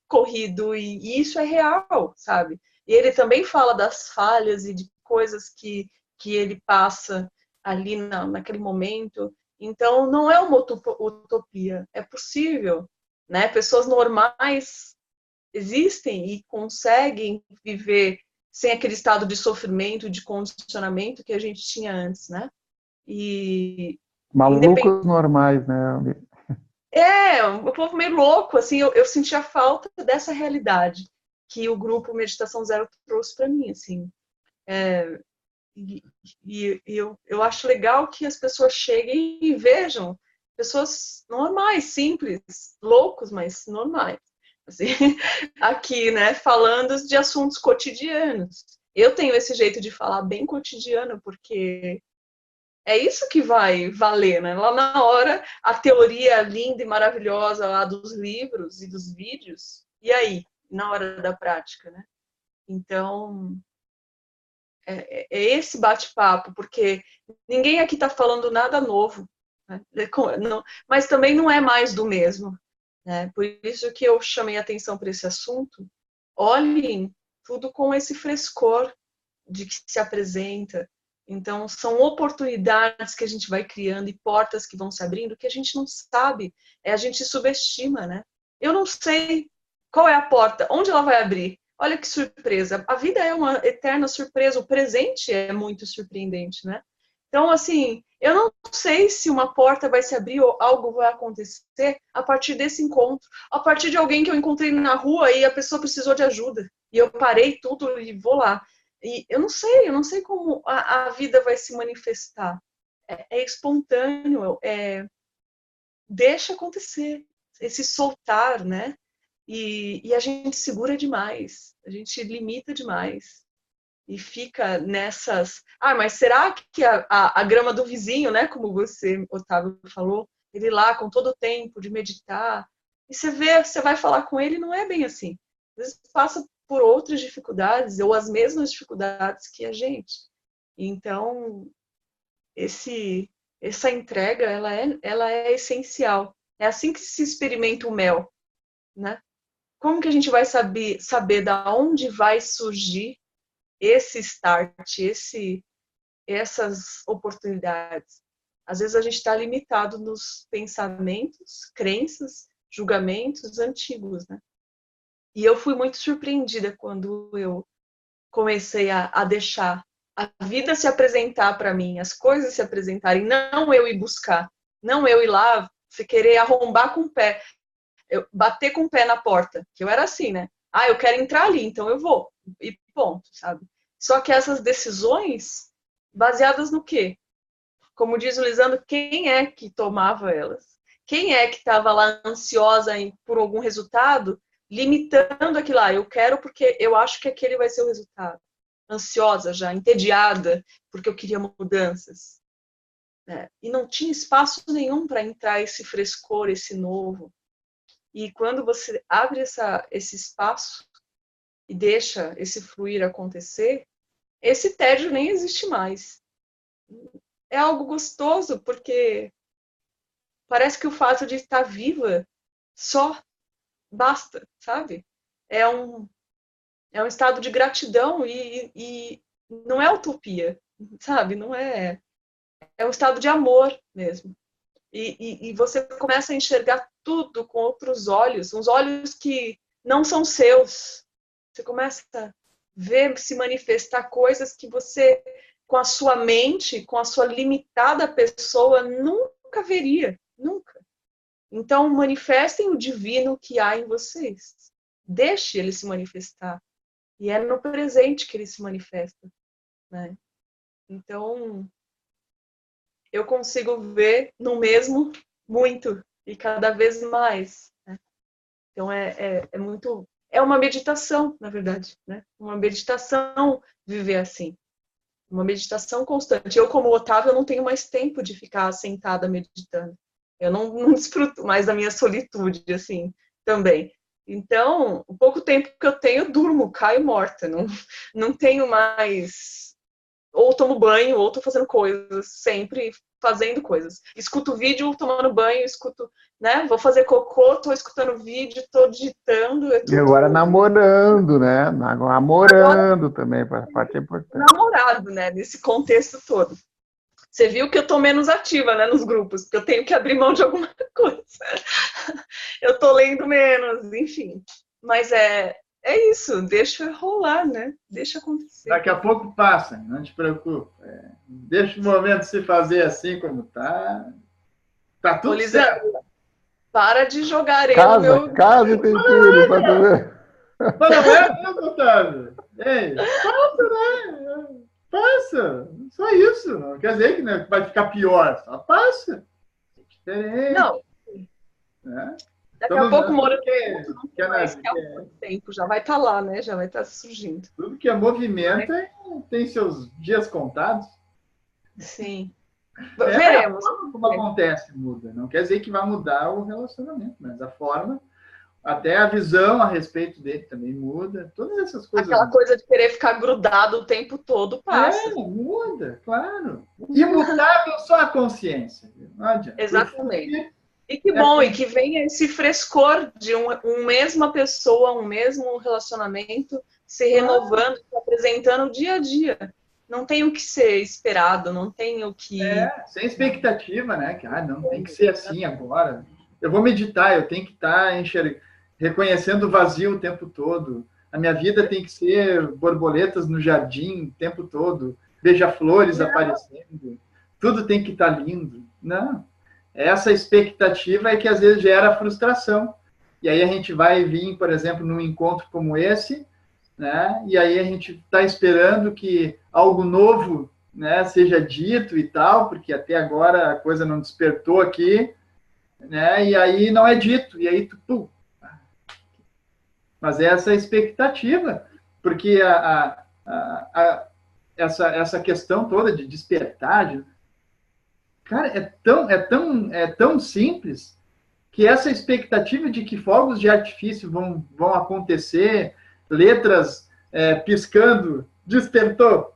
corrido, e isso é real, sabe? E ele também fala das falhas e de coisas que ele passa ali naquele momento. Então, não é uma utopia, é possível, né? Pessoas normais existem e conseguem viver sem aquele estado de sofrimento, de condicionamento que a gente tinha antes, né? E Malucos normais, né? um povo meio louco, assim, eu sentia falta dessa realidade que o grupo Meditação Zero trouxe para mim, assim. E eu acho legal que as pessoas cheguem e vejam pessoas normais, simples, loucos, mas normais. Assim, aqui, né, falando de assuntos cotidianos. Eu tenho esse jeito de falar bem cotidiano, porque é isso que vai valer, né? Lá na hora, a teoria linda e maravilhosa lá dos livros e dos vídeos, e aí, na hora da prática, né? Então, é esse bate-papo, porque ninguém aqui está falando nada novo, né? Mas também não é mais do mesmo, né? Por isso que eu chamei a atenção para esse assunto. Olhem tudo com esse frescor de que se apresenta. Então, são oportunidades que a gente vai criando e portas que vão se abrindo que a gente não sabe, a gente subestima, né? Eu não sei qual é a porta, onde ela vai abrir. Olha que surpresa. A vida é uma eterna surpresa, o presente é muito surpreendente, né? Então, assim, eu não sei se uma porta vai se abrir ou algo vai acontecer a partir desse encontro, a partir de alguém que eu encontrei na rua e a pessoa precisou de ajuda. E eu parei tudo e vou lá. E eu não sei como a vida vai se manifestar. É espontâneo, deixa acontecer, esse soltar, né? E a gente segura demais, a gente limita demais. E fica nessas... mas será que a grama do vizinho, né? Como você, Otávio, falou, ele lá com todo o tempo de meditar, e você vai falar com ele, não é bem assim. Às vezes passa por outras dificuldades, ou as mesmas dificuldades que a gente. Então, essa entrega, ela é essencial. É assim que se experimenta o mel, né? Como que a gente vai saber da onde vai surgir esse start, essas oportunidades? Às vezes a gente está limitado nos pensamentos, crenças, julgamentos antigos, né? E eu fui muito surpreendida quando eu comecei a deixar a vida se apresentar para mim, as coisas se apresentarem, não eu ir buscar, não eu ir lá, se querer arrombar com o pé, eu bater com o pé na porta, que eu era assim, né? Eu quero entrar ali, então eu vou, e ponto, sabe? Só que essas decisões, baseadas no quê? como diz o Lisandro, quem é que tomava elas? Quem é que estava lá ansiosa por algum resultado, limitando aquilo lá? Eu quero porque eu acho que aquele vai ser o resultado. Ansiosa já, entediada, porque eu queria mudanças. E não tinha espaço nenhum para entrar esse frescor, esse novo. E quando você abre esse espaço e deixa esse fluir acontecer, esse tédio nem existe mais. É algo gostoso, porque parece que o fato de estar viva só basta, sabe? É um estado de gratidão e não é utopia, sabe? Não é. É um estado de amor mesmo. E você começa a enxergar tudo com outros olhos, uns olhos que não são seus. Você começa a ver se manifestar coisas que você, com a sua mente, com a sua limitada pessoa, nunca veria. Nunca. Então, manifestem o divino que há em vocês. Deixe ele se manifestar. E é no presente que ele se manifesta. Né? Então, eu consigo ver no mesmo muito. E cada vez mais. Né? Então, é muito... É uma meditação, na verdade. Né? Uma meditação viver assim. Uma meditação constante. Eu, como Otávio, eu não tenho mais tempo de ficar sentada meditando. Eu não desfruto mais da minha solitude, assim, também. Então, o pouco tempo que eu tenho, eu durmo, caio morta. Não tenho mais... Ou tomo banho, ou tô fazendo coisas, sempre fazendo coisas. Escuto vídeo, tomando banho, escuto, né? Vou fazer cocô, tô escutando vídeo, tô digitando. E agora namorando, né? Namorando também, a parte importante. Namorado, né? Nesse contexto todo. Você viu que eu tô menos ativa, né, nos grupos, porque eu tenho que abrir mão de alguma coisa. Eu tô lendo menos, enfim. Mas é isso, deixa rolar, né? Deixa acontecer. Daqui a pouco passa, não te preocupe. Deixa o momento se fazer assim como tá. Tá tudo certo. Para de jogar ele no meu... Casa e tem filho, pra tu ver. Mas não é mesmo, Otávio? Ei, passa, né? Passa. Só isso. Não quer dizer que vai ficar pior. Só passa. É diferente. Não. Né? Daqui a pouco morando tempo, já vai estar lá, né? Já vai estar surgindo. Tudo que é movimento tem seus dias contados. Sim. Veremos. A forma como acontece muda. Não quer dizer que vai mudar o relacionamento, mas a forma, até a visão a respeito dele também muda. Todas essas coisas. Aquela coisa de querer ficar grudado o tempo todo passa. Muda, claro. Imutável só a consciência. Não adianta. Exatamente. E que bom, e que venha esse frescor de uma mesma pessoa, um mesmo relacionamento se renovando, se apresentando dia a dia. Não tem o que ser esperado, não tem o que... sem expectativa, né? Que, não tem que ser assim agora. Eu vou meditar, eu tenho que estar reconhecendo o vazio o tempo todo. A minha vida tem que ser borboletas no jardim o tempo todo, beija-flores aparecendo. Tudo tem que estar lindo. Não. Essa expectativa é que às vezes gera frustração. E aí a gente vai vir, por exemplo, num encontro como esse, né? E aí a gente está esperando que algo novo, né, seja dito e tal, porque até agora a coisa não despertou aqui, né? E aí não é dito, e aí tu... Mas essa é a expectativa, porque essa questão toda de despertar, cara, é tão simples que essa expectativa de que fogos de artifício vão acontecer, letras piscando, despertou,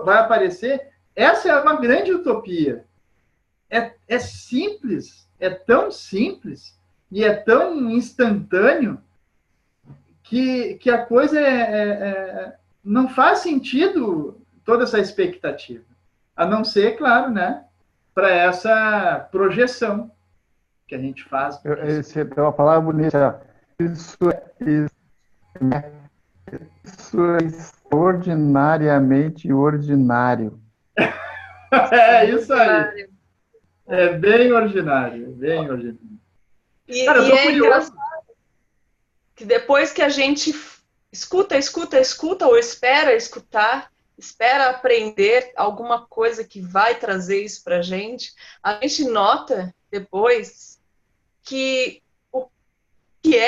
vai aparecer, essa é uma grande utopia. É simples, é tão simples e é tão instantâneo que a coisa não faz sentido toda essa expectativa. A não ser, claro, né, para essa projeção que a gente faz. Você tem uma palavra bonita. Isso é extraordinariamente ordinário. É isso aí. É bem ordinário, bem ordinário. Cara, e é engraçado que depois que a gente escuta ou espera escutar, espera aprender alguma coisa que vai trazer isso pra gente, a gente nota depois que o que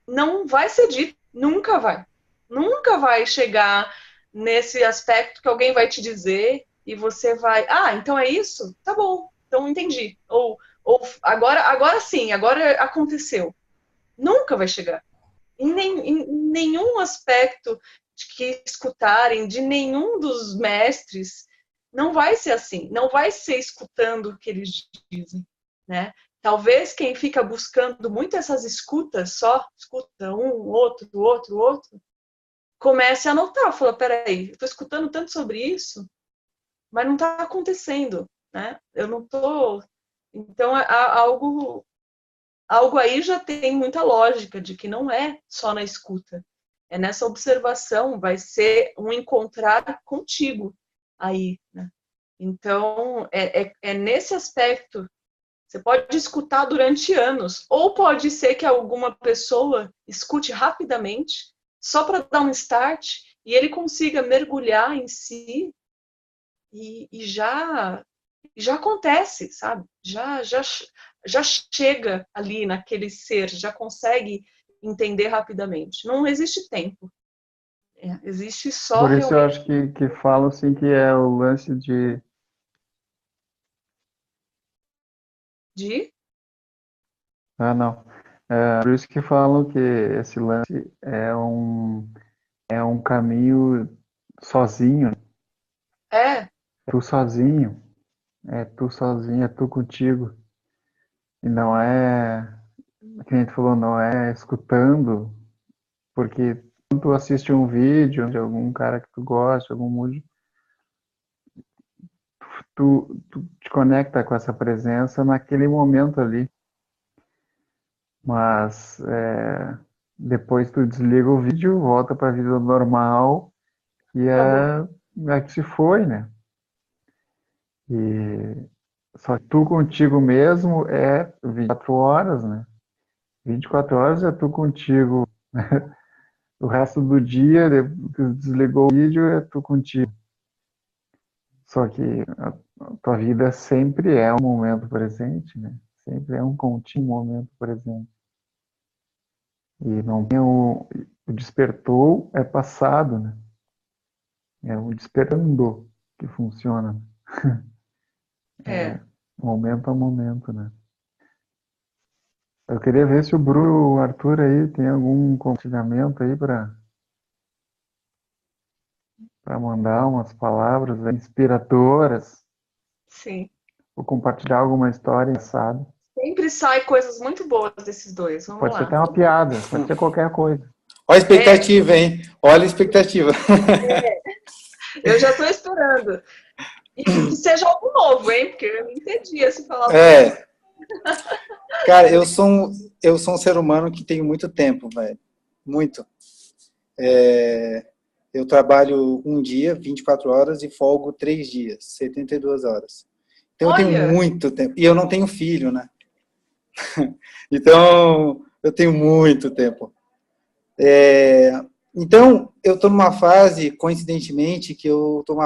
não vai ser dito, nunca vai. Nunca vai chegar nesse aspecto que alguém vai te dizer e você vai, então é isso? Tá bom, então entendi. Ou agora sim, agora aconteceu. Nunca vai chegar. Em nenhum aspecto de que escutarem de nenhum dos mestres, não vai ser assim, não vai ser escutando o que eles dizem, né? Talvez quem fica buscando muito essas escutas, só escuta um, outro, comece a notar, fala, peraí, eu estou escutando tanto sobre isso, mas não está acontecendo, né? Eu não estou... Então, algo aí já tem muita lógica de que não é só na escuta. É nessa observação, vai ser um encontrar contigo aí, né? Então, é nesse aspecto. Você pode escutar durante anos, ou pode ser que alguma pessoa escute rapidamente, só para dar um start, e ele consiga mergulhar em si, e já acontece, sabe? Já chega ali naquele ser, já consegue entender rapidamente. Não existe tempo. Existe só Por isso eu realmente acho que falo assim que é o lance de... não. Por isso que falam que esse lance é um caminho sozinho. É, Tu sozinho. É tu sozinho, é tu contigo. E não é, que a gente falou, não é escutando, porque quando tu assiste um vídeo de algum cara que tu gosta, algum músico, tu te conecta com essa presença naquele momento ali. Mas depois tu desliga o vídeo, volta para a vida normal e acabou. é que se foi, né? E só que tu contigo mesmo é 24 horas, né? 24 horas é tu contigo. O resto do dia, depois que desligou o vídeo, é tu contigo. Só que a tua vida sempre é um momento presente, né? Sempre é um contínuo momento presente. E não tem o despertou é passado, né? É o despertando que funciona. É. Momento a momento, né? Eu queria ver se o Bruno, o Arthur aí tem algum compartilhamento aí para mandar umas palavras inspiradoras, Sim. ou compartilhar alguma história engraçada. Sempre sai coisas muito boas desses dois. Vamos Pode ser lá. até uma piada, pode ser qualquer coisa. Olha a expectativa, hein? Olha a expectativa. Eu já estou esperando. E que seja algo novo, hein? Porque eu não entendi se falar. Cara, eu sou um ser humano que tem muito tempo, velho. Muito. Eu trabalho um dia, 24 horas, e folgo 3 dias, 72 horas. Então eu tenho muito tempo. E eu não tenho filho, né? Então, eu tenho muito tempo. Então, eu estou numa fase, coincidentemente, que eu estou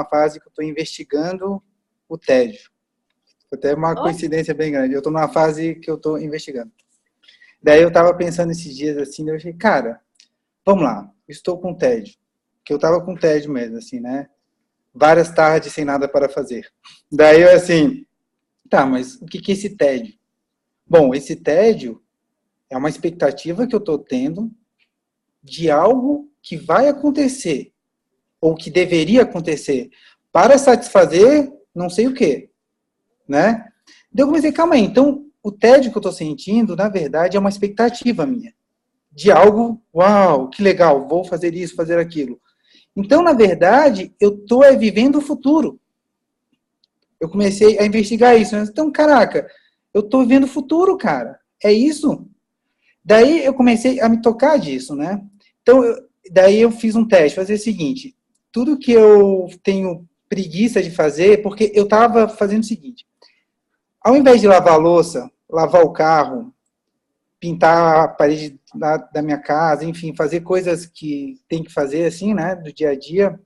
investigando o tédio. Até uma coincidência bem grande. Eu estou numa fase que eu estou investigando. Daí eu estava pensando esses dias assim, eu achei, cara, vamos lá, estou com tédio. Que eu estava com tédio mesmo, assim, né? Várias tardes sem nada para fazer. Daí eu assim, tá, mas o que é esse tédio? Bom, esse tédio é uma expectativa que eu estou tendo de algo que vai acontecer, ou que deveria acontecer, para satisfazer não sei o quê, né? Daí eu comecei, calma aí, então o tédio que eu estou sentindo, na verdade, é uma expectativa minha, de algo, uau, que legal, vou fazer isso, fazer aquilo. Então, na verdade, eu estou vivendo o futuro. Eu comecei a investigar isso. Então, caraca, eu estou vivendo o futuro, cara. É isso? Daí eu comecei a me tocar disso, né? Então, daí eu fiz um teste, fazer o seguinte, tudo que eu tenho preguiça de fazer, porque eu estava fazendo o seguinte, ao invés de lavar a louça, lavar o carro, pintar a parede da minha casa, enfim, fazer coisas que tem que fazer assim, né, do dia a dia,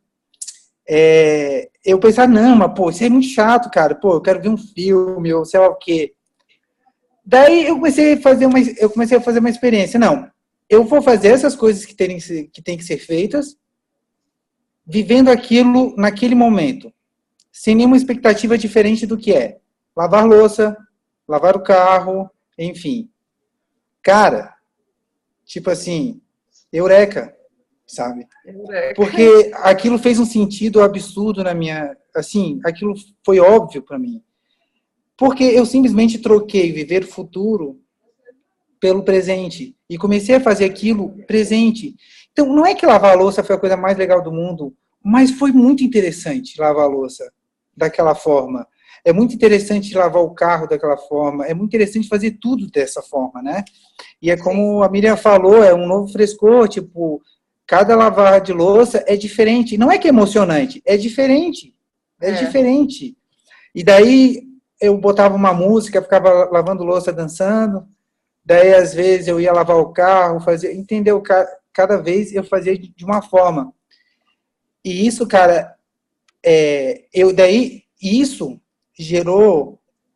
eu pensava, não, mas, pô, isso é muito chato, cara. Pô, eu quero ver um filme, ou sei lá o quê. Daí eu comecei a fazer uma experiência. Não, eu vou fazer essas coisas que têm que ser feitas, vivendo aquilo naquele momento, sem nenhuma expectativa diferente do que é. Lavar louça, lavar o carro, enfim. Cara, tipo assim, eureka, sabe? Eureka. Porque aquilo fez um sentido absurdo na minha... Assim, aquilo foi óbvio para mim. Porque eu simplesmente troquei viver o futuro pelo presente. E comecei a fazer aquilo presente. Então, não é que lavar a louça foi a coisa mais legal do mundo, mas foi muito interessante lavar a louça daquela forma. É muito interessante lavar o carro daquela forma. É muito interessante fazer tudo dessa forma, né? E é como a Miriam falou, é um novo frescor, tipo, cada lavar de louça é diferente. Não é que é emocionante, é diferente. É diferente. E daí eu botava uma música, ficava lavando louça, dançando. Daí, às vezes, eu ia lavar o carro, entendeu? Cada vez eu fazia de uma forma. E isso, cara, isso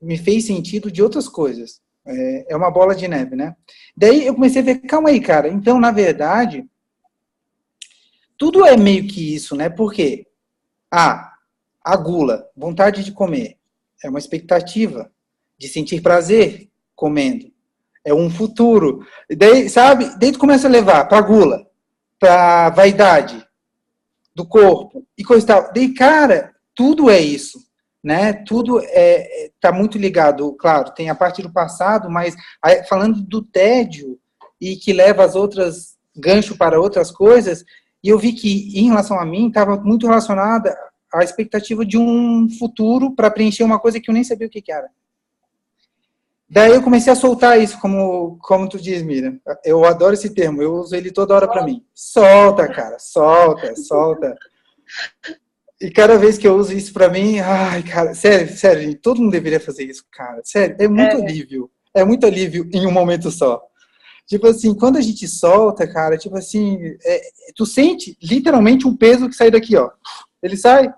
me fez sentido de outras coisas. É uma bola de neve, né? Daí eu comecei a ver, calma aí, cara. Então, na verdade, tudo é meio que isso, né? Por quê? A gula, vontade de comer, é uma expectativa de sentir prazer comendo. É um futuro. E daí, sabe? Daí tu começa a levar pra gula, pra vaidade do corpo e coisa e tal. Daí, cara, tudo é isso, né? Tudo tá muito ligado. Claro, tem a parte do passado, mas falando do tédio e que leva as outras gancho para outras coisas, e eu vi que, em relação a mim, estava muito relacionada à expectativa de um futuro para preencher uma coisa que eu nem sabia o que era. Daí eu comecei a soltar isso, como tu diz, Miriam. Eu adoro esse termo, eu uso ele toda hora para mim. Solta, cara, solta, solta. E cada vez que eu uso isso para mim, ai, cara, sério, gente, todo mundo deveria fazer isso, cara. Sério, é muito alívio. É muito alívio em um momento só. Tipo assim, quando a gente solta, cara, tipo assim, tu sente literalmente um peso que sai daqui, ó. Ele sai.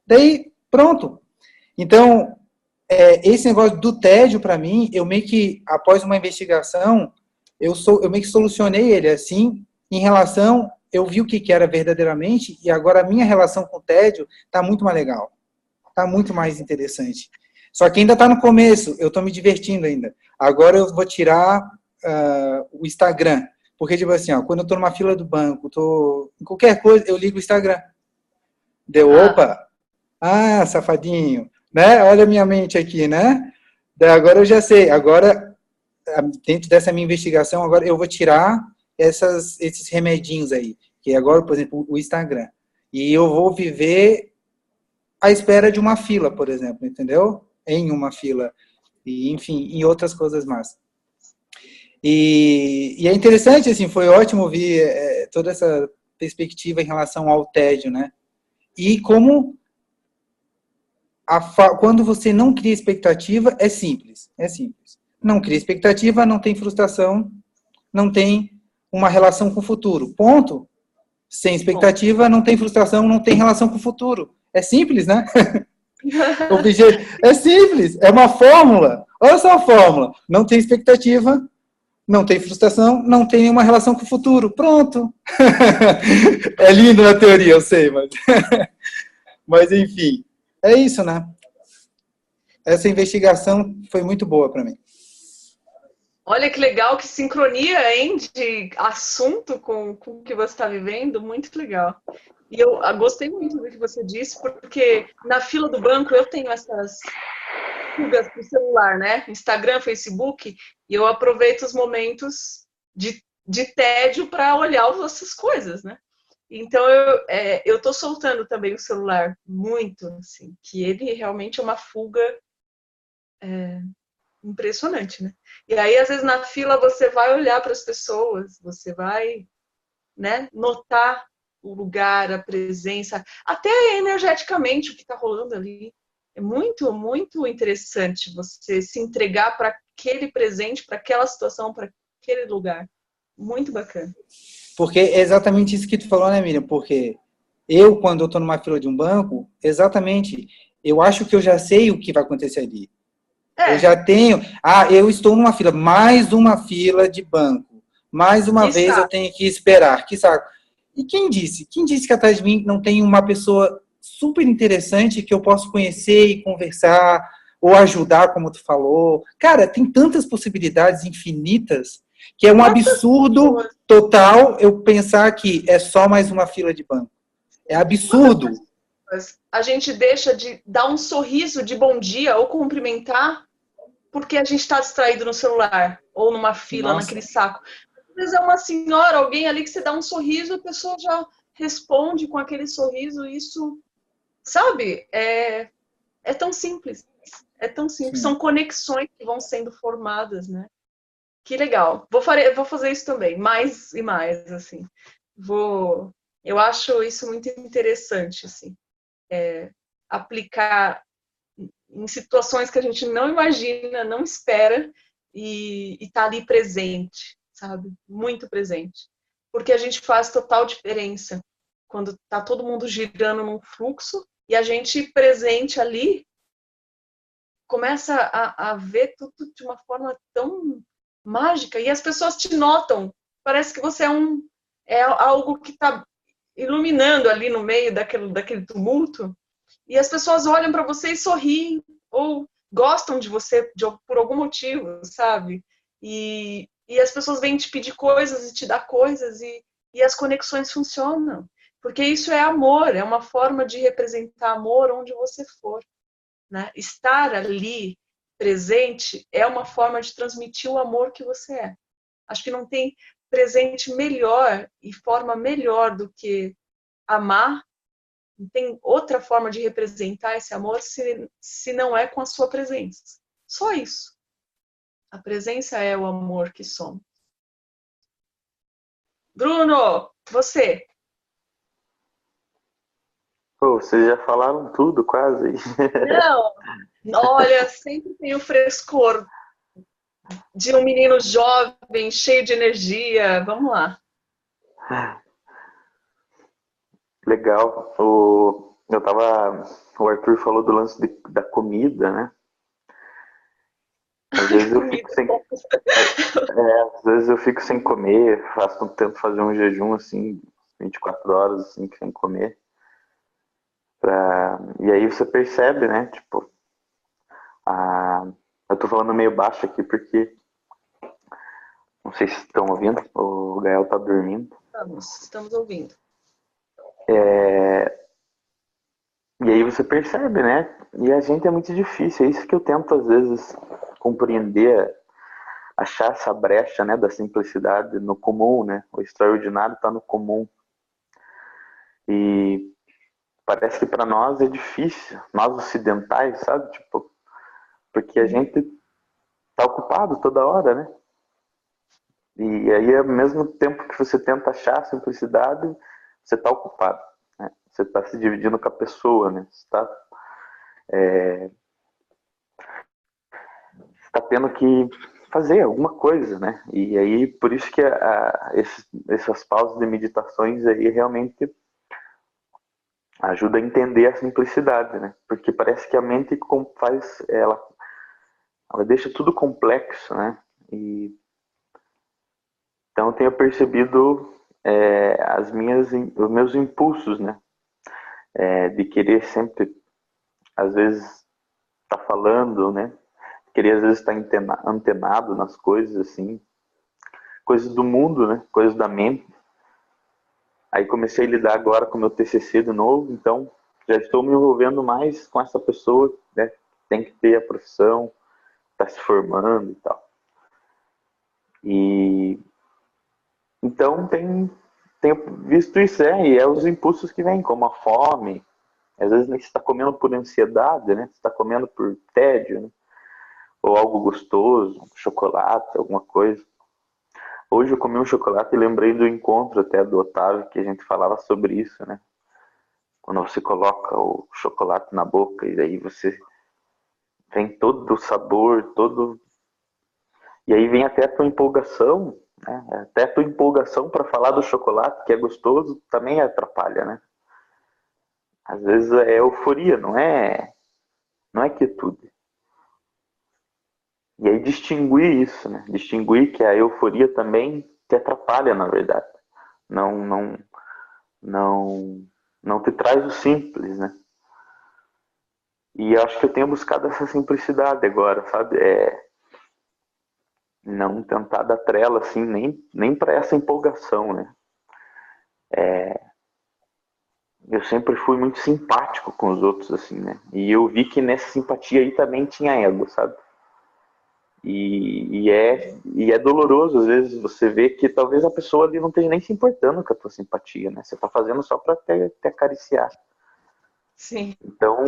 Daí, pronto. Então, esse negócio do tédio, para mim, eu meio que, após uma investigação, eu meio que solucionei ele, assim, em relação, eu vi o que era verdadeiramente, e agora a minha relação com o tédio tá muito mais legal. Tá muito mais interessante. Só que ainda tá no começo, eu tô me divertindo ainda. Agora eu vou tirar o Instagram. Porque, tipo assim, ó, quando eu tô numa fila do banco, tô em qualquer coisa, eu ligo o Instagram. Opa! Safadinho! Né? Olha a minha mente aqui, né? Daí agora eu já sei. Agora, dentro dessa minha investigação, agora eu vou tirar esses remedinhos aí. Que agora, por exemplo, o Instagram. E eu vou viver à espera de uma fila, por exemplo, entendeu? Em uma fila. E, enfim, em outras coisas mais. E é interessante, assim, foi ótimo ouvir toda essa perspectiva em relação ao tédio, né? E como quando você não cria expectativa, é simples. Não cria expectativa, não tem frustração, não tem uma relação com o futuro. Ponto. Sem expectativa, não tem frustração, não tem relação com o futuro. É simples, né? É simples, é uma fórmula. Olha só a fórmula. Não tem expectativa, não tem frustração, não tem nenhuma relação com o futuro. Pronto. É lindo na teoria, eu sei, mas enfim. É isso, né? Essa investigação foi muito boa para mim. Olha que legal, que sincronia, hein, de assunto com o que você está vivendo, muito legal. E eu gostei muito do que você disse, porque na fila do banco eu tenho essas fugas pro celular, né? Instagram, Facebook, e eu aproveito os momentos de tédio para olhar essas coisas, né? Então, eu tô soltando também o celular muito, assim, que ele realmente é uma fuga impressionante, né? E aí, às vezes, na fila, você vai olhar para as pessoas, você vai, né, notar o lugar, a presença, até energeticamente o que está rolando ali. É muito, muito interessante você se entregar para aquele presente, para aquela situação, para aquele lugar. Muito bacana. Porque é exatamente isso que tu falou, né, Miriam? Porque quando eu estou numa fila de um banco, exatamente, eu acho que eu já sei o que vai acontecer ali. Eu já tenho... eu estou numa fila, mais uma fila de banco. Mais uma Que vez eu saco. tenho que esperar. Que saco. E quem disse? Quem disse que atrás de mim não tem uma pessoa super interessante que eu posso conhecer e conversar, ou ajudar, como tu falou? Cara, tem tantas possibilidades infinitas que é um absurdo total eu pensar que é só mais uma fila de banco. É absurdo. A gente deixa de dar um sorriso de bom dia ou cumprimentar porque a gente está distraído no celular ou numa fila, naquele saco. Às vezes é uma senhora, alguém ali que você dá um sorriso, a pessoa já responde com aquele sorriso. Isso, sabe, é tão simples. É tão simples. Sim. São conexões que vão sendo formadas, né? Que legal. Vou fazer isso também, mais e mais, assim. Eu acho isso muito interessante, assim. Aplicar em situações que a gente não imagina, não espera, e tá ali presente, sabe? Muito presente. Porque a gente faz total diferença quando tá todo mundo girando num fluxo e a gente presente ali começa a ver tudo de uma forma tão mágica e as pessoas te notam. Parece que você é algo que está iluminando ali no meio daquele tumulto. E as pessoas olham para você e sorriem, ou gostam de você por algum motivo, sabe? E as pessoas vêm te pedir coisas e te dar coisas, e as conexões funcionam. Porque isso é amor, é uma forma de representar amor onde você for. Né? Estar ali presente é uma forma de transmitir o amor que você é. Acho que não tem presente melhor e forma melhor do que amar. Não tem outra forma de representar esse amor se não é com a sua presença. Só isso. A presença é o amor que somos. Bruno, você. Pô, vocês já falaram tudo quase. Não, olha, sempre tem o frescor de um menino jovem, cheio de energia. Vamos lá. Legal. O Arthur falou do lance da comida, né? Às vezes eu fico sem, às vezes eu fico sem comer, tento fazer um jejum assim, 24 horas assim, sem comer. E aí você percebe, né? Tipo, eu tô falando meio baixo aqui porque não sei se estão ouvindo, o Gael tá dormindo. Estamos ouvindo. E aí você percebe, né? E a gente é muito difícil, é isso que eu tento às vezes compreender, achar essa brecha, né, da simplicidade no comum, né? O extraordinário está no comum. E parece que para nós é difícil, nós ocidentais, sabe? Tipo, porque a gente tá ocupado toda hora, né? E aí, ao mesmo tempo que você tenta achar a simplicidade, você tá ocupado, né? Você tá se dividindo com a pessoa, né? Você tá tendo que fazer alguma coisa, né? E aí, por isso que essas pausas de meditações aí realmente ajuda a entender a simplicidade, né? Porque parece que a mente ela deixa tudo complexo, né? E então eu tenho percebido os meus impulsos, né? De querer sempre, às vezes, estar falando, né? Querer às vezes estar antenado nas coisas, assim, coisas do mundo, né? Coisas da mente. Aí comecei a lidar agora com o meu TCC de novo, então já estou me envolvendo mais com essa pessoa, né? Tem que ter a profissão, está se formando e tal. E então tenho visto isso, e é os impulsos que vêm, como a fome. Às vezes você está comendo por ansiedade, né? Você está comendo por tédio, né? Ou algo gostoso, chocolate, alguma coisa. Hoje eu comi um chocolate e lembrei do encontro até do Otávio, que a gente falava sobre isso, né? Quando você coloca o chocolate na boca e aí você vem todo o sabor, e aí vem até a tua empolgação, né? Até a tua empolgação para falar do chocolate, que é gostoso, também atrapalha, né? Às vezes é euforia, não é quietude. E aí distinguir isso, né? Distinguir que a euforia também te atrapalha, na verdade. Não, não te traz o simples, né? E acho que eu tenho buscado essa simplicidade agora, sabe? Não tentar dar trela, assim, nem para essa empolgação, né? Eu sempre fui muito simpático com os outros, assim, né? E eu vi que nessa simpatia aí também tinha ego, sabe? E é doloroso, às vezes, você vê que talvez a pessoa ali não esteja nem se importando com a tua simpatia, né? Você tá fazendo só para te acariciar. Sim. Então,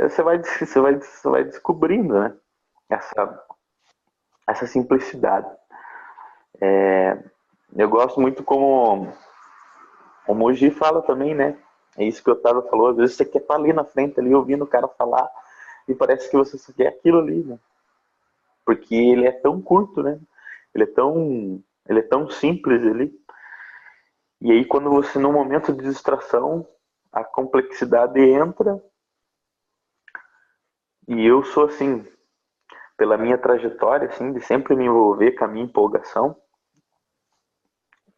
você vai descobrindo, né? Essa simplicidade. Eu gosto muito como o Moji fala também, né? É isso que o Otávio falou. Às vezes você quer estar ali na frente, ali ouvindo o cara falar, e parece que você só quer aquilo ali, né? Porque ele é tão curto, né? Ele é tão simples ali. E aí quando você, num momento de distração, a complexidade entra. E eu sou assim, pela minha trajetória, assim, de sempre me envolver com a minha empolgação,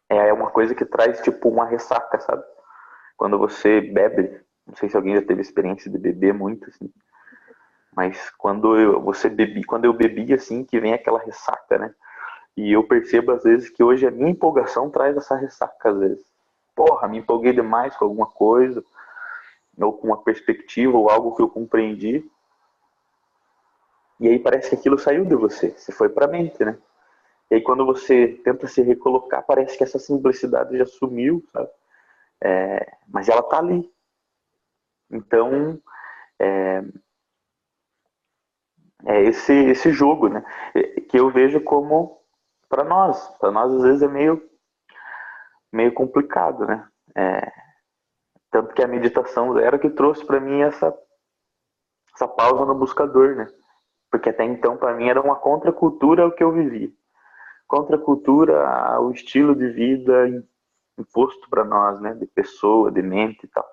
é uma coisa que traz, tipo, uma ressaca, sabe? Quando você bebe, não sei se alguém já teve experiência de beber muito, assim, mas quando eu bebi, assim, que vem aquela ressaca, né? E eu percebo, às vezes, que hoje a minha empolgação traz essa ressaca, às vezes. Porra, me empolguei demais com alguma coisa, ou com uma perspectiva, ou algo que eu compreendi. E aí parece que aquilo saiu de você, você foi pra mente, né? E aí quando você tenta se recolocar, parece que essa simplicidade já sumiu, sabe? Mas ela tá ali. Então, é esse jogo, né? Que eu vejo como, para nós às vezes é meio complicado, né? Tanto que a meditação zero que trouxe para mim essa pausa no buscador, né? Porque até então para mim era uma contracultura ao que eu vivia. Contracultura ao estilo de vida imposto para nós, né? De pessoa, de mente e tal.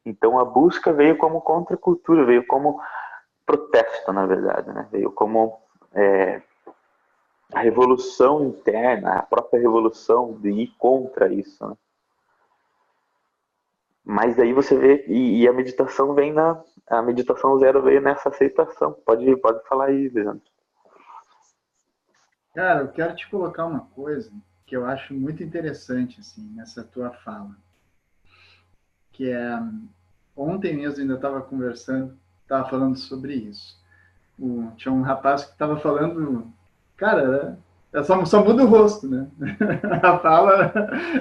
Então a busca veio como contracultura, veio como protesto, na verdade, né? Veio como a revolução interna, a própria revolução de ir contra isso, né? Mas aí você vê, e a meditação a meditação zero veio nessa aceitação. Pode falar aí, Leandro. Cara, eu quero te colocar uma coisa que eu acho muito interessante, assim, nessa tua fala. Que é, ontem mesmo ainda estava conversando, estava falando sobre isso. Tinha um rapaz que estava falando, cara, só muda o rosto, né? A fala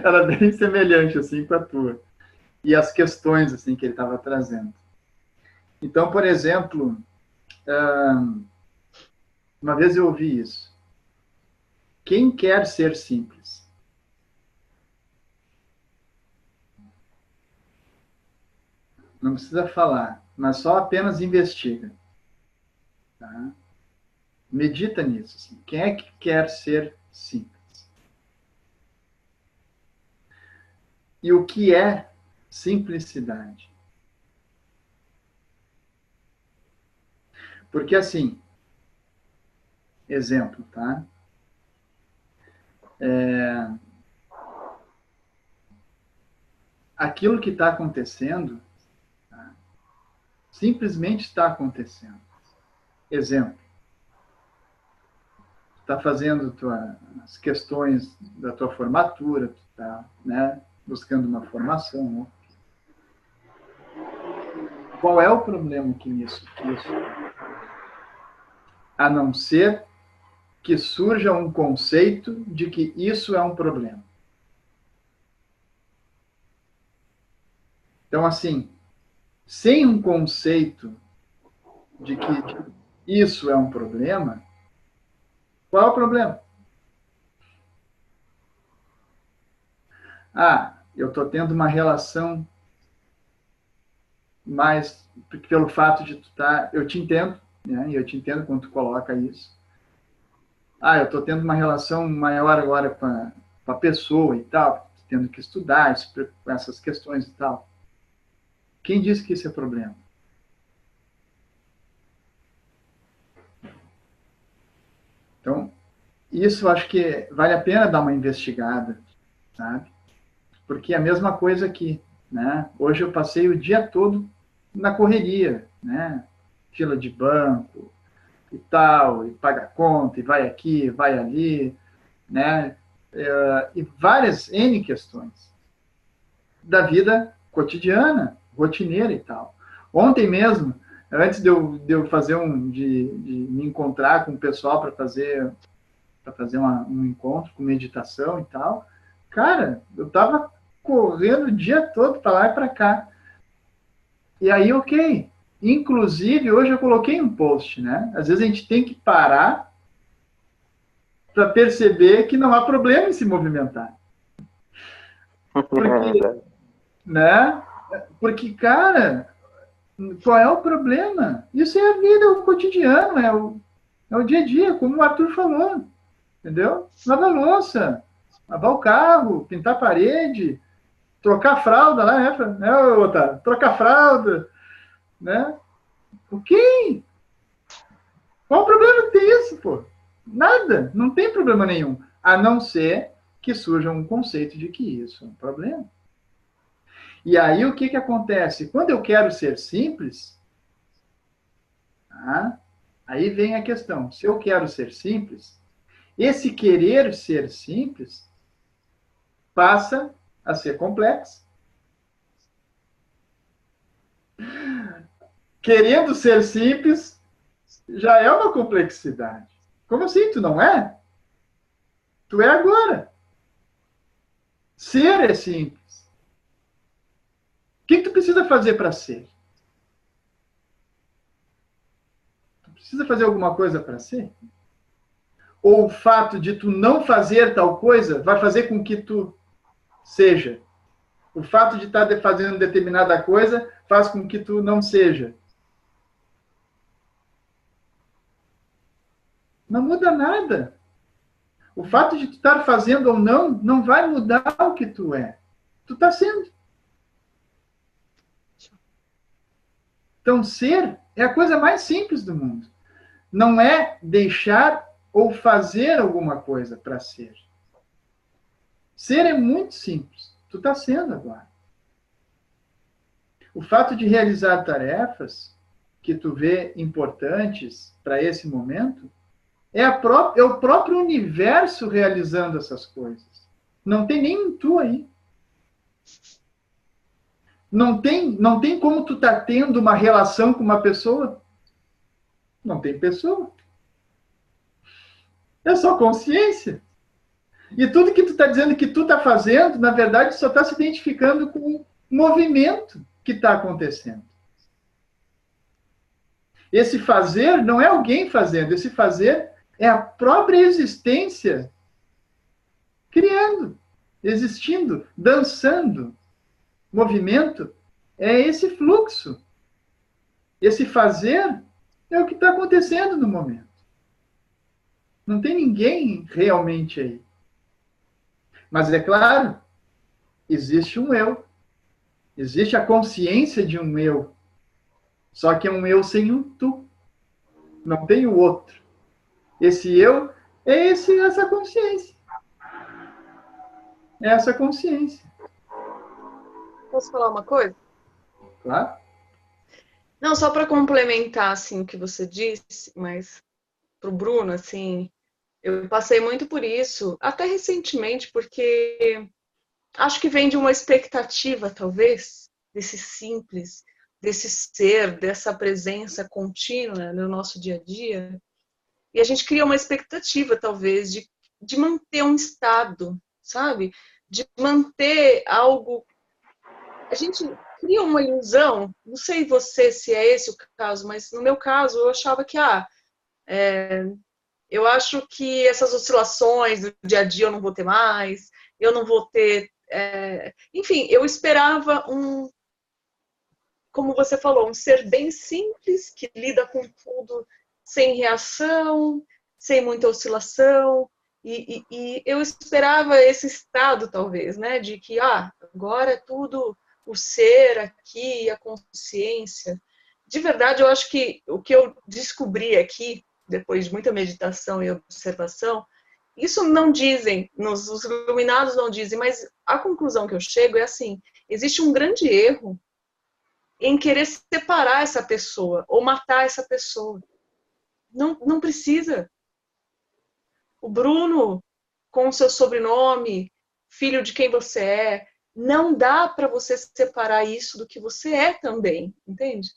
era bem semelhante, assim, com a tua. E as questões, assim, que ele estava trazendo. Então, por exemplo, uma vez eu ouvi isso. Quem quer ser simples? Não precisa falar, mas só apenas investiga. Tá? Medita nisso. Assim. Quem é que quer ser simples? E o que é simplicidade? Porque, assim, exemplo, tá? Aquilo que está acontecendo, tá? Simplesmente está acontecendo. Exemplo. Está fazendo as questões da tua formatura, tu está, né, buscando uma formação. Qual é o problema que nisso? A não ser que surja um conceito de que isso é um problema. Então, assim, sem um conceito de que isso é um problema, qual é o problema? Eu estou tendo uma relação mais pelo fato de tu estar... Eu te entendo, né? Eu te entendo quando tu coloca isso. Eu estou tendo uma relação maior agora com a pessoa e tal. tendo que estudar essas questões e tal. Quem disse que isso é problema? Então, isso eu acho que vale a pena dar uma investigada, sabe? Porque é a mesma coisa aqui, né? Hoje eu passei o dia todo na correria, né? Fila de banco e tal, e paga conta, e vai aqui, vai ali, né? E várias N questões da vida cotidiana, rotineira e tal. Ontem mesmo, antes de eu fazer de me encontrar com o pessoal para fazer um encontro com meditação e tal, cara, eu tava correndo o dia todo para lá e para cá. E aí, ok. Inclusive, hoje eu coloquei um post, né? Às vezes a gente tem que parar para perceber que não há problema em se movimentar. Porque, né? Porque, cara, qual é o problema? Isso é a vida, é o cotidiano, é o dia a dia, como o Arthur falou. Entendeu? Lavar louça, lavar o carro, pintar a parede, trocar a fralda lá, né, Otávio? Trocar a fralda, né? Ok. Qual o problema de ter isso, pô? Nada, não tem problema nenhum, a não ser que surja um conceito de que isso é um problema. E aí o que acontece? Quando eu quero ser simples, tá? Aí vem a questão, se eu quero ser simples, esse querer ser simples passa a ser complexo. Querendo ser simples já é uma complexidade. Como assim? Tu não é? Tu é agora. Ser é simples. O que tu precisa fazer para ser? Tu precisa fazer alguma coisa para ser? Ou o fato de tu não fazer tal coisa vai fazer com que tu seja? O fato de estar fazendo determinada coisa faz com que tu não seja. Não muda nada. O fato de tu estar fazendo ou não vai mudar o que tu é. Tu está sendo. Então, ser é a coisa mais simples do mundo. Não é deixar ou fazer alguma coisa para ser. Ser é muito simples. Tu está sendo agora. O fato de realizar tarefas que tu vê importantes para esse momento é o próprio universo realizando essas coisas. Não tem nem tu aí. Não tem como tu tá tendo uma relação com uma pessoa. Não tem pessoa. É só consciência. E tudo que tu está dizendo que tu está fazendo, na verdade, só está se identificando com o movimento que está acontecendo. Esse fazer não é alguém fazendo. Esse fazer é a própria existência criando, existindo, dançando. Movimento é esse fluxo. Esse fazer é o que está acontecendo no momento. Não tem ninguém realmente aí. Mas é claro, existe um eu. Existe a consciência de um eu. Só que é um eu sem um tu. Não tem o outro. Esse eu é essa consciência. É essa consciência. Posso falar uma coisa? Claro. Não, só para complementar assim o que você disse, mas para o Bruno, assim, eu passei muito por isso, até recentemente, porque acho que vem de uma expectativa, talvez, desse simples, desse ser, dessa presença contínua no nosso dia a dia. E a gente cria uma expectativa, talvez, de manter um estado, sabe? De manter algo. A gente cria uma ilusão, não sei você se é esse o caso, mas no meu caso eu achava que, eu acho que essas oscilações do dia a dia eu não vou ter mais, eu não vou ter... enfim, eu esperava como você falou, um ser bem simples, que lida com tudo sem reação, sem muita oscilação, E eu esperava esse estado, talvez, né? De que, agora é tudo o ser aqui, a consciência. De verdade, eu acho que o que eu descobri aqui, depois de muita meditação e observação, isso não dizem, os iluminados não dizem, mas a conclusão que eu chego é assim, existe um grande erro em querer separar essa pessoa ou matar essa pessoa. Não precisa. O Bruno, com o seu sobrenome, filho de quem você é, não dá para você separar isso do que você é também, entende?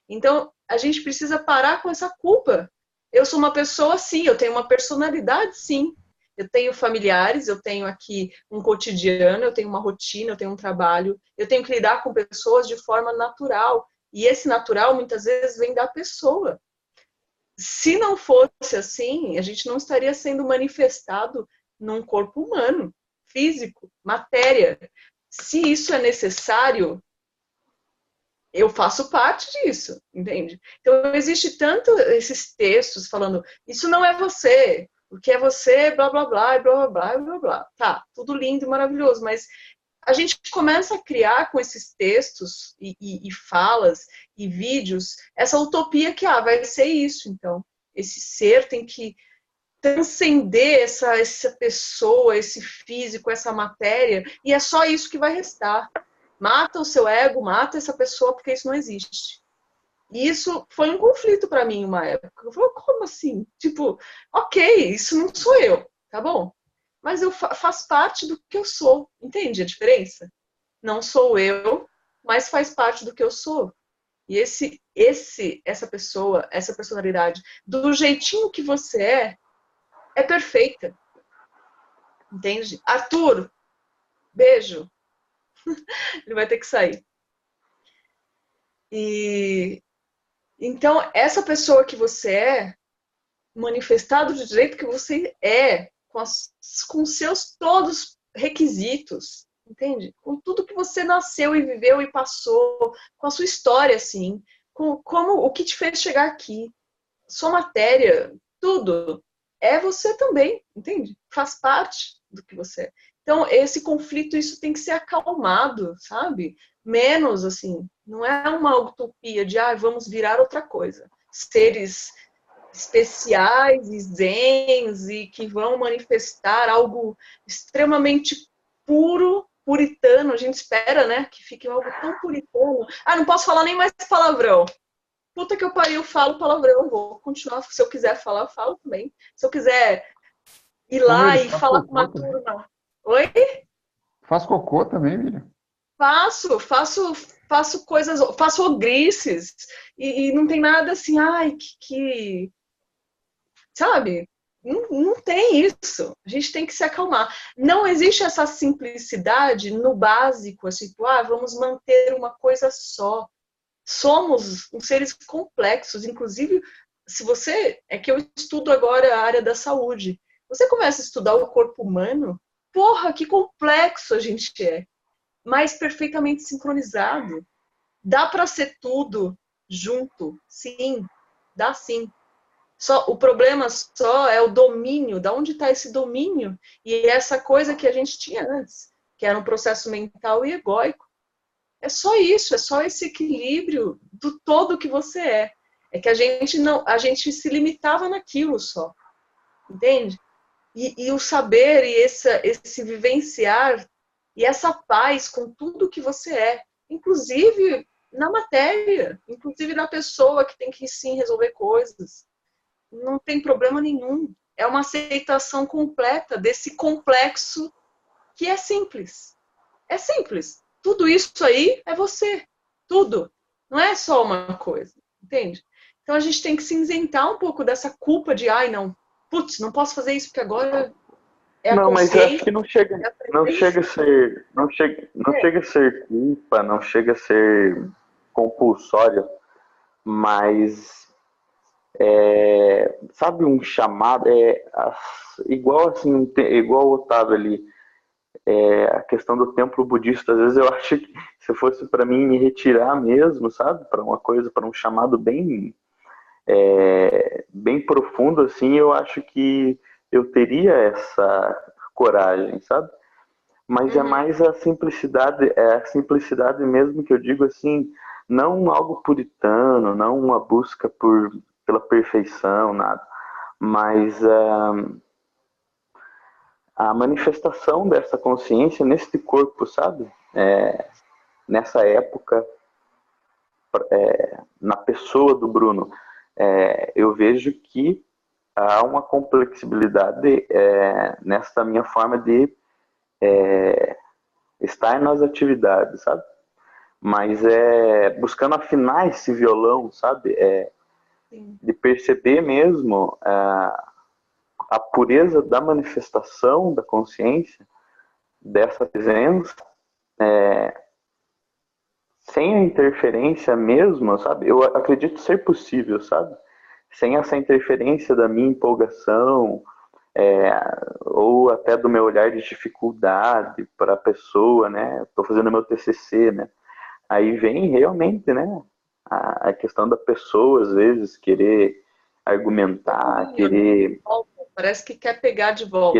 Então, a gente precisa parar com essa culpa. Eu sou uma pessoa, sim, eu tenho uma personalidade, sim. Eu tenho familiares, eu tenho aqui um cotidiano, eu tenho uma rotina, eu tenho um trabalho, eu tenho que lidar com pessoas de forma natural. E esse natural, muitas vezes, vem da pessoa. Se não fosse assim, a gente não estaria sendo manifestado num corpo humano, físico, matéria. Se isso é necessário, eu faço parte disso, entende? Então, existe tanto esses textos falando, isso não é você, o que é você, blá, blá, blá, blá, blá, blá, blá. Tá, tudo lindo e maravilhoso, mas a gente começa a criar com esses textos e falas e vídeos essa utopia que, vai ser isso, então. Esse ser tem que transcender essa pessoa, esse físico, essa matéria, e é só isso que vai restar. Mata o seu ego, mata essa pessoa, porque isso não existe. E isso foi um conflito para mim uma época. Eu falei, como assim? Tipo, ok, isso não sou eu, tá bom? Mas eu faz parte do que eu sou. Entende a diferença? Não sou eu, mas faz parte do que eu sou. E essa pessoa, essa personalidade, do jeitinho que você é perfeita. Entende? Arthur, beijo. Ele vai ter que sair. E então, essa pessoa que você é, manifestado do jeito que você é, com seus todos requisitos, entende? Com tudo que você nasceu e viveu e passou, com a sua história, assim, com como o que te fez chegar aqui, sua matéria, tudo, é você também, entende? Faz parte do que você é. Então, esse conflito, isso tem que ser acalmado, sabe? Menos, assim, não é uma utopia de, vamos virar outra coisa. Seres especiais e zens e que vão manifestar algo extremamente puro, puritano. A gente espera, né, que fique algo tão puritano. Não posso falar nem mais palavrão. Puta que eu pariu, eu falo palavrão, eu vou continuar. Se eu quiser falar, eu falo também. Se eu quiser ir lá e falar com uma turma. Oi? Faz cocô também, Miriam? Faço coisas, faço ogrices. E não tem nada assim, sabe? Não tem isso. A gente tem que se acalmar. Não existe essa simplicidade no básico, assim, vamos manter uma coisa só. Somos seres complexos, inclusive, se você... É que eu estudo agora a área da saúde. Você começa a estudar o corpo humano, porra, que complexo a gente é. Mas perfeitamente sincronizado. Dá para ser tudo junto? Sim, dá sim. O problema só é o domínio. Da onde está esse domínio? E essa coisa que a gente tinha antes, que era um processo mental e egóico. É só isso, é só esse equilíbrio do todo que você é. É que a gente se limitava naquilo só. Entende? E o saber e esse vivenciar e essa paz com tudo que você é, inclusive na matéria, inclusive na pessoa que tem que sim resolver coisas. Não tem problema nenhum. É uma aceitação completa desse complexo que é simples. É simples. Tudo isso aí é você. Tudo. Não é só uma coisa. Entende? Então a gente tem que se isentar um pouco dessa culpa de, não, putz, não posso fazer isso porque agora é a Não, mas eu acho que não chega a ser culpa, não chega a ser compulsório, mas sabe, um chamado, igual assim, igual o Otávio ali, a questão do templo budista, às vezes eu acho que se fosse para mim me retirar mesmo, sabe, para uma coisa, para um chamado bem profundo, assim, eu acho que eu teria essa coragem, sabe? Mas é Uhum. mais a simplicidade mesmo que eu digo assim, não algo puritano, não uma busca pela perfeição, nada, mas a manifestação dessa consciência neste corpo, sabe? Nessa época, na pessoa do Bruno, eu vejo que há uma complexibilidade nessa minha forma de estar nas atividades, sabe? Mas buscando afinar esse violão, sabe? De perceber mesmo a pureza da manifestação da consciência, dessa presença, sem a interferência mesmo, sabe? Eu acredito ser possível, sabe? Sem essa interferência da minha empolgação, ou até do meu olhar de dificuldade para a pessoa, né? Estou fazendo meu TCC, né? Aí vem realmente, né? A questão da pessoa, às vezes, querer argumentar, querer... Parece que quer pegar de volta.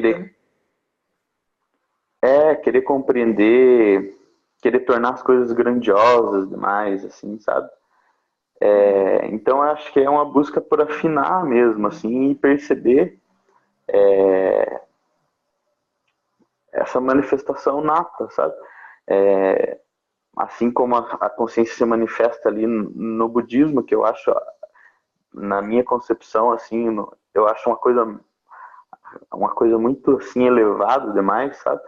Querer compreender, querer tornar as coisas grandiosas demais, assim, sabe? Então, eu acho que é uma busca por afinar mesmo, assim, e perceber essa manifestação nata, sabe? Assim como a consciência se manifesta ali no budismo, que eu acho, na minha concepção, assim, eu acho uma coisa muito, assim, elevada demais, sabe?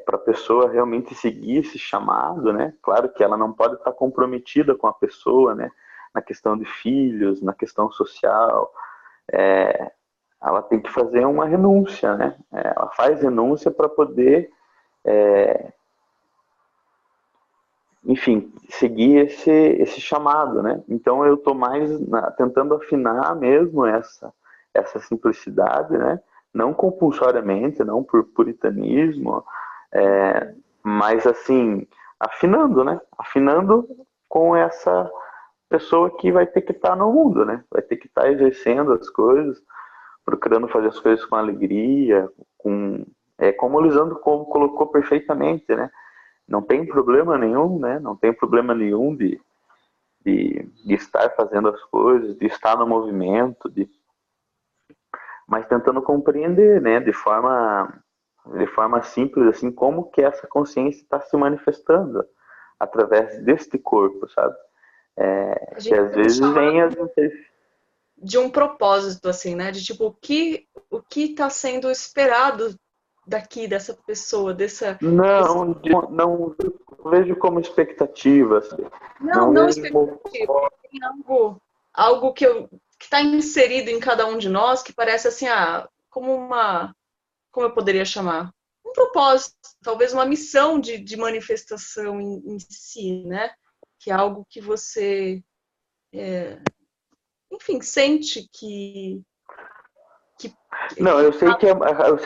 Para a pessoa realmente seguir esse chamado, né? Claro que ela não pode estar comprometida com a pessoa, né? Na questão de filhos, na questão social, ela tem que fazer uma renúncia, né? Ela faz renúncia para poder, enfim, seguir esse chamado, né? Então eu estou mais tentando afinar mesmo essa simplicidade, né? Não compulsoriamente, não por puritanismo, mas assim, afinando, né? Afinando com essa pessoa que vai ter que estar no mundo, né? Vai ter que estar exercendo as coisas, procurando fazer as coisas com alegria, como o Lisandro colocou perfeitamente, né? Não tem problema nenhum, né? Não tem problema nenhum de estar fazendo as coisas, de estar no movimento, mas tentando compreender, né? De forma simples, assim, como que essa consciência está se manifestando através deste corpo, sabe? Que às vezes vem de um propósito, assim, né? De tipo, o que está sendo esperado daqui, dessa pessoa, Não vejo como expectativa. Assim. Não expectativa. Tem algo que está inserido em cada um de nós que parece assim, como eu poderia chamar? Um propósito, talvez uma missão de manifestação em si, né? Que é algo que você, enfim, sente que Não, eu sei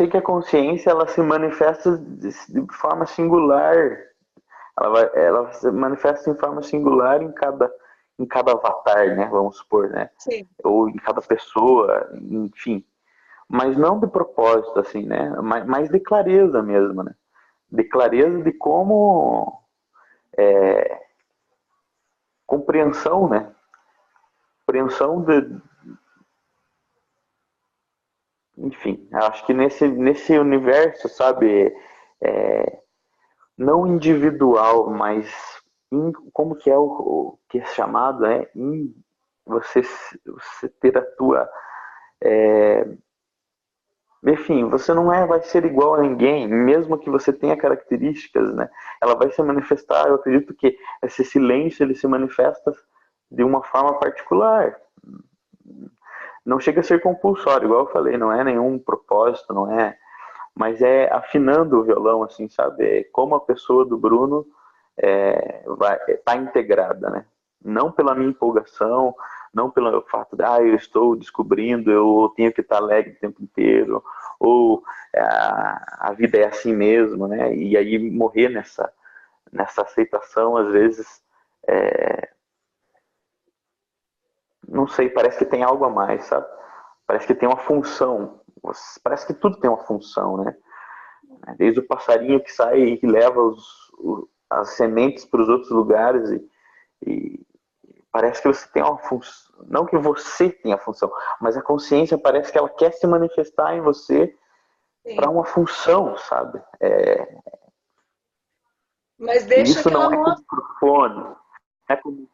que a consciência ela se manifesta de forma singular. Ela se manifesta em forma singular em cada avatar, né? Vamos supor, né? Sim. Ou em cada pessoa, enfim. Mas não de propósito, assim, né? Mas de clareza mesmo, né? De clareza de como compreensão, né? Compreensão enfim, acho que nesse universo, sabe, não individual, mas como que é o que é chamado, você ter a tua, enfim, você não vai ser igual a ninguém, mesmo que você tenha características, né? Ela vai se manifestar. Eu acredito que esse silêncio ele se manifesta de uma forma particular. Não chega a ser compulsório, igual eu falei, não é nenhum propósito, não é, mas é afinando o violão, assim, sabe? É como a pessoa do Bruno tá integrada, né? Não pela minha empolgação, não pelo fato de eu estou descobrindo, eu tenho que estar alegre o tempo inteiro, ou a vida é assim mesmo, né? E aí morrer nessa aceitação, às vezes, não sei, parece que tem algo a mais, sabe? Parece que tem uma função Parece que tudo tem uma função, né? Desde o passarinho que sai e leva as sementes para os outros lugares e parece que você tem uma função, não que você tenha função, mas a consciência parece que ela quer se manifestar em você para uma função, sabe? Mas deixa isso que ela não é com mostre. microfone.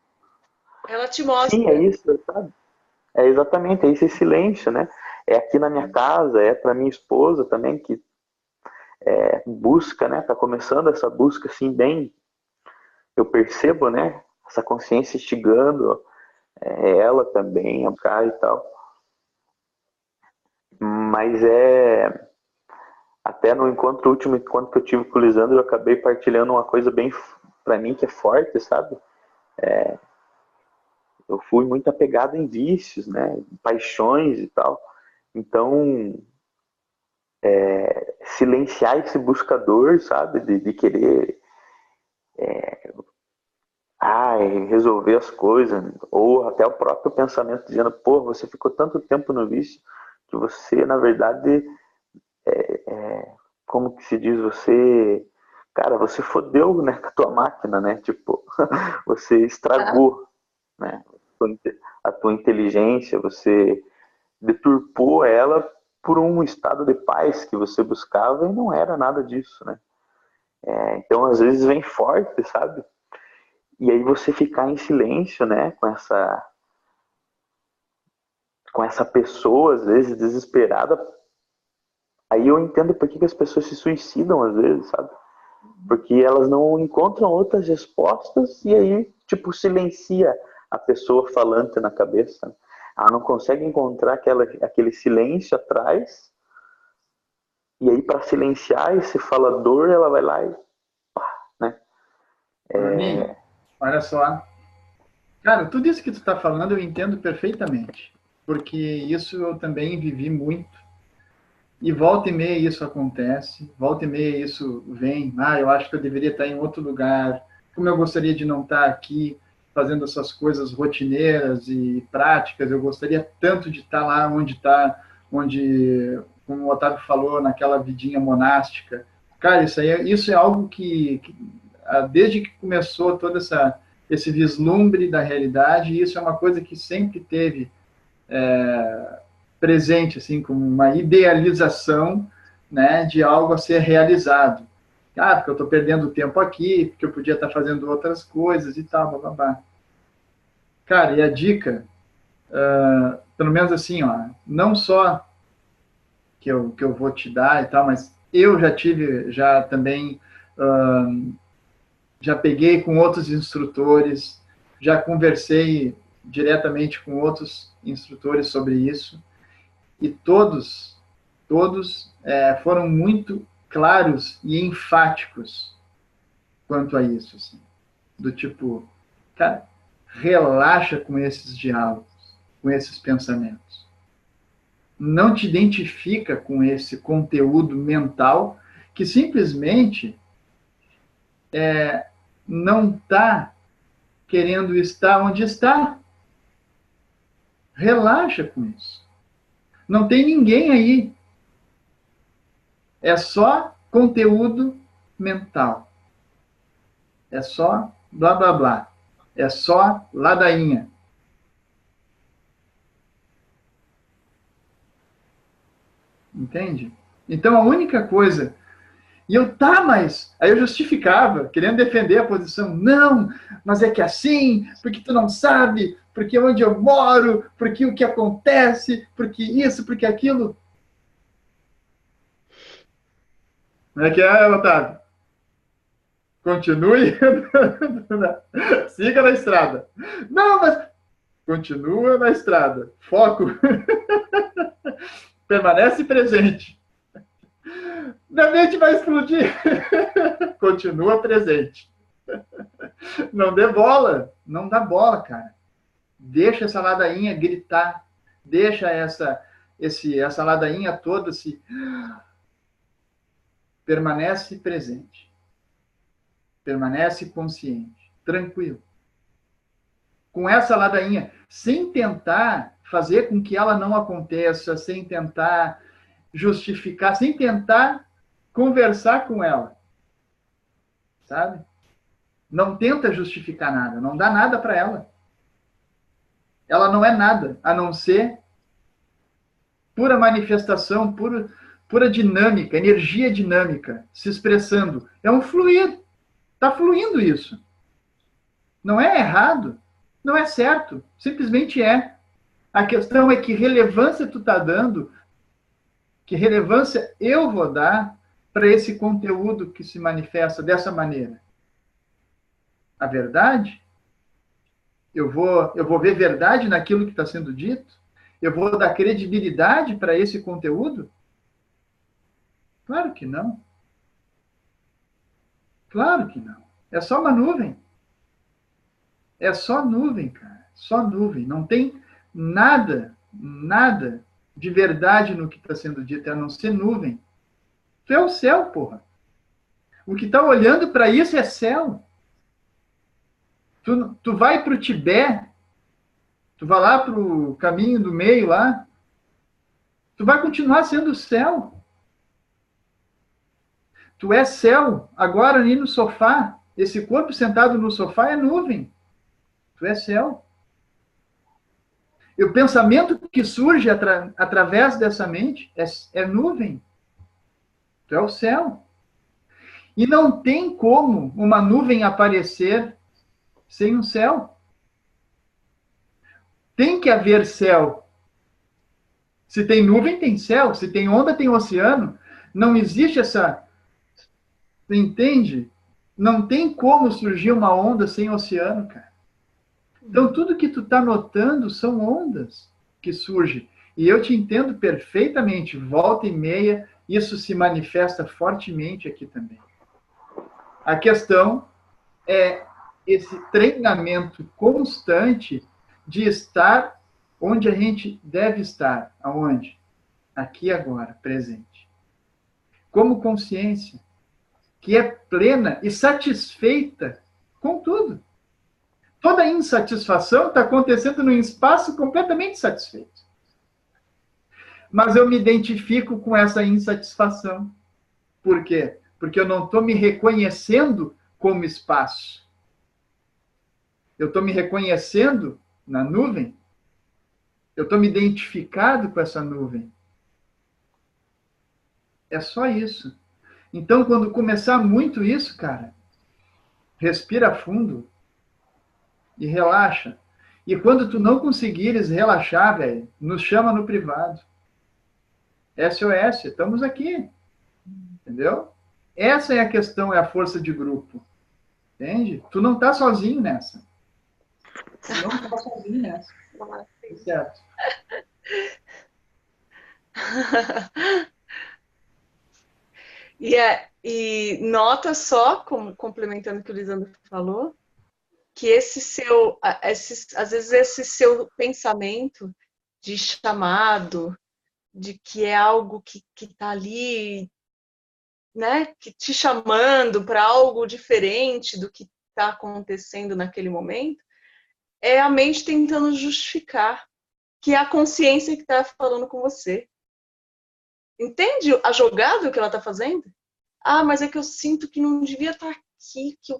Ela te mostra. Sim, é isso, sabe? É exatamente, é esse silêncio, né? É aqui na minha casa, é para minha esposa também, que busca, né? Tá começando essa busca, assim, bem... Eu percebo, né? Essa consciência instigando ela também, a cá e tal. Mas até no último encontro que eu tive com o Lisandro, eu acabei partilhando uma coisa bem, para mim, que é forte, sabe? Eu fui muito apegado em vícios, né? Em paixões e tal. Então, silenciar esse buscador, sabe? De querer resolver as coisas, ou até o próprio pensamento dizendo, pô, você ficou tanto tempo no vício que você, na verdade, como que se diz, você fodeu, né, com a tua máquina, né, tipo, você estragou, né, a tua inteligência, você deturpou ela por um estado de paz que você buscava e não era nada disso, né. Então, às vezes, vem forte, sabe? E aí você ficar em silêncio, né, com essa pessoa, às vezes, desesperada. Aí eu entendo por que as pessoas se suicidam, às vezes, sabe? Porque elas não encontram outras respostas e aí, tipo, silencia a pessoa falante na cabeça. Ela não consegue encontrar aquele silêncio atrás. E aí, para silenciar esse falador, ela vai lá e... né? Olha só. Cara, tudo isso que tu está falando eu entendo perfeitamente. Porque isso eu também vivi muito. E volta e meia isso acontece, volta e meia isso vem, eu acho que eu deveria estar em outro lugar, como eu gostaria de não estar aqui fazendo essas coisas rotineiras e práticas, eu gostaria tanto de estar lá onde, como o Otávio falou, naquela vidinha monástica. Cara, isso é algo que desde que começou todo esse vislumbre da realidade, isso é uma coisa que sempre teve presente, assim, como uma idealização, né, de algo a ser realizado. Porque eu estou perdendo tempo aqui, porque eu podia estar fazendo outras coisas e tal, blá, blá, blá. Cara, e a dica, pelo menos assim, ó, não só que eu vou te dar e tal, mas eu já também, já peguei com outros instrutores, já conversei diretamente com outros instrutores sobre isso, e todos foram muito claros e enfáticos quanto a isso, assim, do tipo, cara, relaxa com esses diálogos, com esses pensamentos. Não te identifica com esse conteúdo mental que simplesmente não está querendo estar onde está. Relaxa com isso. Não tem ninguém aí. É só conteúdo mental. É só blá, blá, blá. É só ladainha. Entende? Então, a única coisa... E mas... Aí eu justificava, querendo defender a posição. Não, mas é que assim, porque tu não sabe, porque onde eu moro, porque o que acontece, porque isso, porque aquilo. Como é que é, Otávio? Continue. Siga na estrada. Não, mas... Continua na estrada. Foco. Permanece presente. Minha mente vai explodir. Continua presente. Não dê bola. Não dá bola, cara. Deixa essa ladainha gritar. Deixa essa ladainha toda se... Permanece presente. Permanece consciente. Tranquilo. Com essa ladainha. Sem tentar fazer com que ela não aconteça. Sem tentar justificar, sem tentar conversar com ela. Sabe? Não tenta justificar nada, não dá nada para ela. Ela não é nada, a não ser pura manifestação, pura dinâmica, energia dinâmica, se expressando. É um fluir. Está fluindo isso. Não é errado, não é certo, simplesmente é. A questão é que relevância tu está dando, que relevância eu vou dar para esse conteúdo que se manifesta dessa maneira. A verdade? Eu vou ver verdade naquilo que está sendo dito? Eu vou dar credibilidade para esse conteúdo? Claro que não. Claro que não. É só uma nuvem. É só nuvem, cara. Só nuvem. Não tem nada de verdade no que está sendo dito, a não ser nuvem. Tu é o céu, porra. O que está olhando para isso é céu. Tu vai para o Tibete, tu vai lá para o caminho do meio lá, tu vai continuar sendo céu. Tu é céu. Agora ali no sofá, esse corpo sentado no sofá é nuvem. Tu é céu. E o pensamento que surge através dessa mente é nuvem. Tu é o céu. E não tem como uma nuvem aparecer sem um céu. Tem que haver céu. Se tem nuvem, tem céu. Se tem onda, tem oceano. Não existe essa... Você entende? Não tem como surgir uma onda sem oceano, cara. Então, tudo que tu está notando são ondas que surgem. E eu te entendo perfeitamente. Volta e meia, isso se manifesta fortemente aqui também. A questão é esse treinamento constante de estar onde a gente deve estar. Aonde? Aqui agora, presente. Como consciência, que é plena e satisfeita com tudo. Toda insatisfação está acontecendo num espaço completamente satisfeito. Mas eu me identifico com essa insatisfação. Por quê? Porque eu não estou me reconhecendo como espaço. Eu estou me reconhecendo na nuvem. Eu estou me identificado com essa nuvem. É só isso. Então, quando começar muito isso, cara, respira fundo e relaxa. E quando tu não conseguires relaxar, velho, nos chama no privado. SOS, estamos aqui. Entendeu? Essa é a questão, é a força de grupo. Entende? Tu não tá sozinho nessa. Tu não tá sozinho nessa. Certo. E nota só, complementando o que o Lisandro falou, que às vezes esse seu pensamento de chamado, de que é algo que está ali, né, que te chamando para algo diferente do que está acontecendo naquele momento, é a mente tentando justificar, que é a consciência que está falando com você. Entende a jogada que ela está fazendo? Ah, mas é que eu sinto que não devia estar aqui, que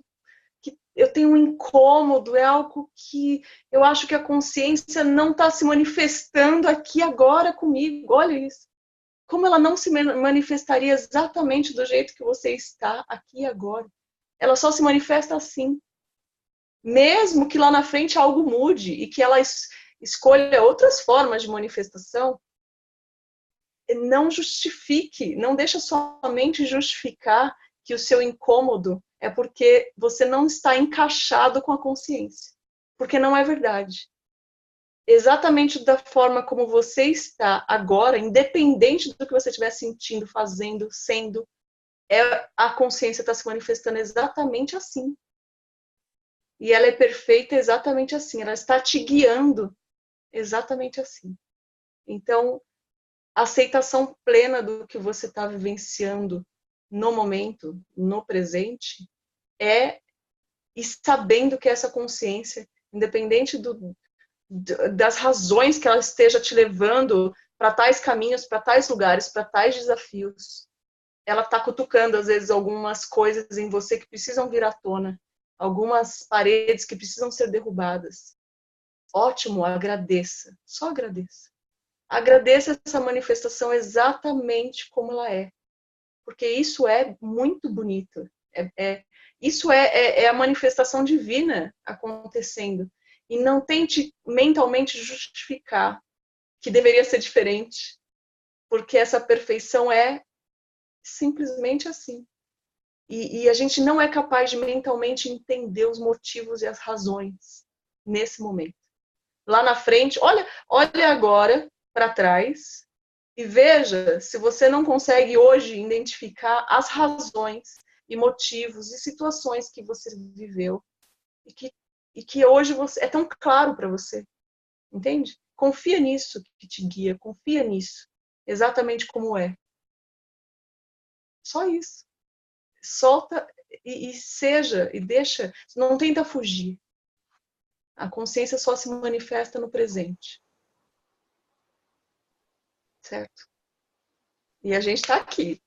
eu tenho um incômodo, é algo que eu acho que a consciência não está se manifestando aqui agora comigo. Olha isso. Como ela não se manifestaria exatamente do jeito que você está aqui agora? Ela só se manifesta assim. Mesmo que lá na frente algo mude e que ela escolha outras formas de manifestação, não justifique, não deixa sua mente justificar que o seu incômodo é porque você não está encaixado com a consciência. Porque não é verdade. Exatamente da forma como você está agora, independente do que você estiver sentindo, fazendo, sendo, a consciência está se manifestando exatamente assim. E ela é perfeita exatamente assim. Ela está te guiando exatamente assim. Então, a aceitação plena do que você está vivenciando no momento, no presente, e sabendo que essa consciência, independente das razões que ela esteja te levando para tais caminhos, para tais lugares, para tais desafios. Ela está cutucando, às vezes, algumas coisas em você que precisam vir à tona, algumas paredes que precisam ser derrubadas. Ótimo, agradeça, só agradeça. Agradeça essa manifestação exatamente como ela é, porque isso é muito bonito. Isso é a manifestação divina acontecendo. E não tente mentalmente justificar que deveria ser diferente, porque essa perfeição é simplesmente assim. E a gente não é capaz de mentalmente entender os motivos e as razões nesse momento. Lá na frente, olha agora para trás e veja se você não consegue hoje identificar as razões e motivos e situações que você viveu e que hoje é tão claro para você. Entende? Confia nisso que te guia, confia nisso, exatamente como é. Só isso. Solta e seja, e deixa, não tenta fugir. A consciência só se manifesta no presente. Certo? E a gente está aqui.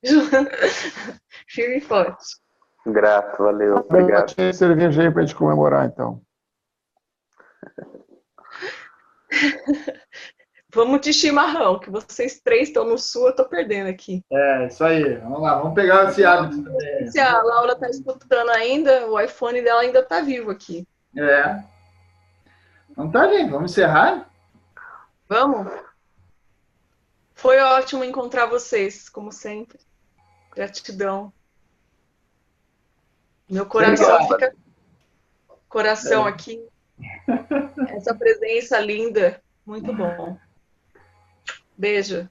Firme e forte. Grato, valeu, obrigado. Bate cerveja aí pra gente comemorar, então. Vamos de chimarrão, que vocês três estão no sul, eu tô perdendo aqui. Isso aí. Vamos lá, vamos pegar esse hábito também. Se a Laura tá escutando ainda, o iPhone dela ainda tá vivo aqui. Então tá, gente, vamos encerrar? Vamos? Foi ótimo encontrar vocês, como sempre. Gratidão. Meu coração fica... Coração aqui. Essa presença linda. Muito bom. Beijo.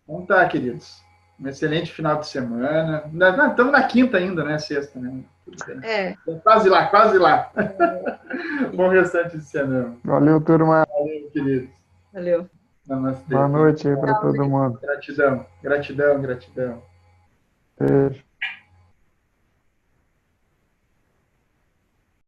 Então tá, queridos. Um excelente final de semana. Estamos na quinta ainda, né? Sexta, né? Tudo bem. Quase lá, quase lá. Bom restante de semana. Valeu, turma. Valeu, queridos. Valeu. Namastê. Boa noite aí para todo mundo. Gratidão, gratidão, gratidão. Beijo.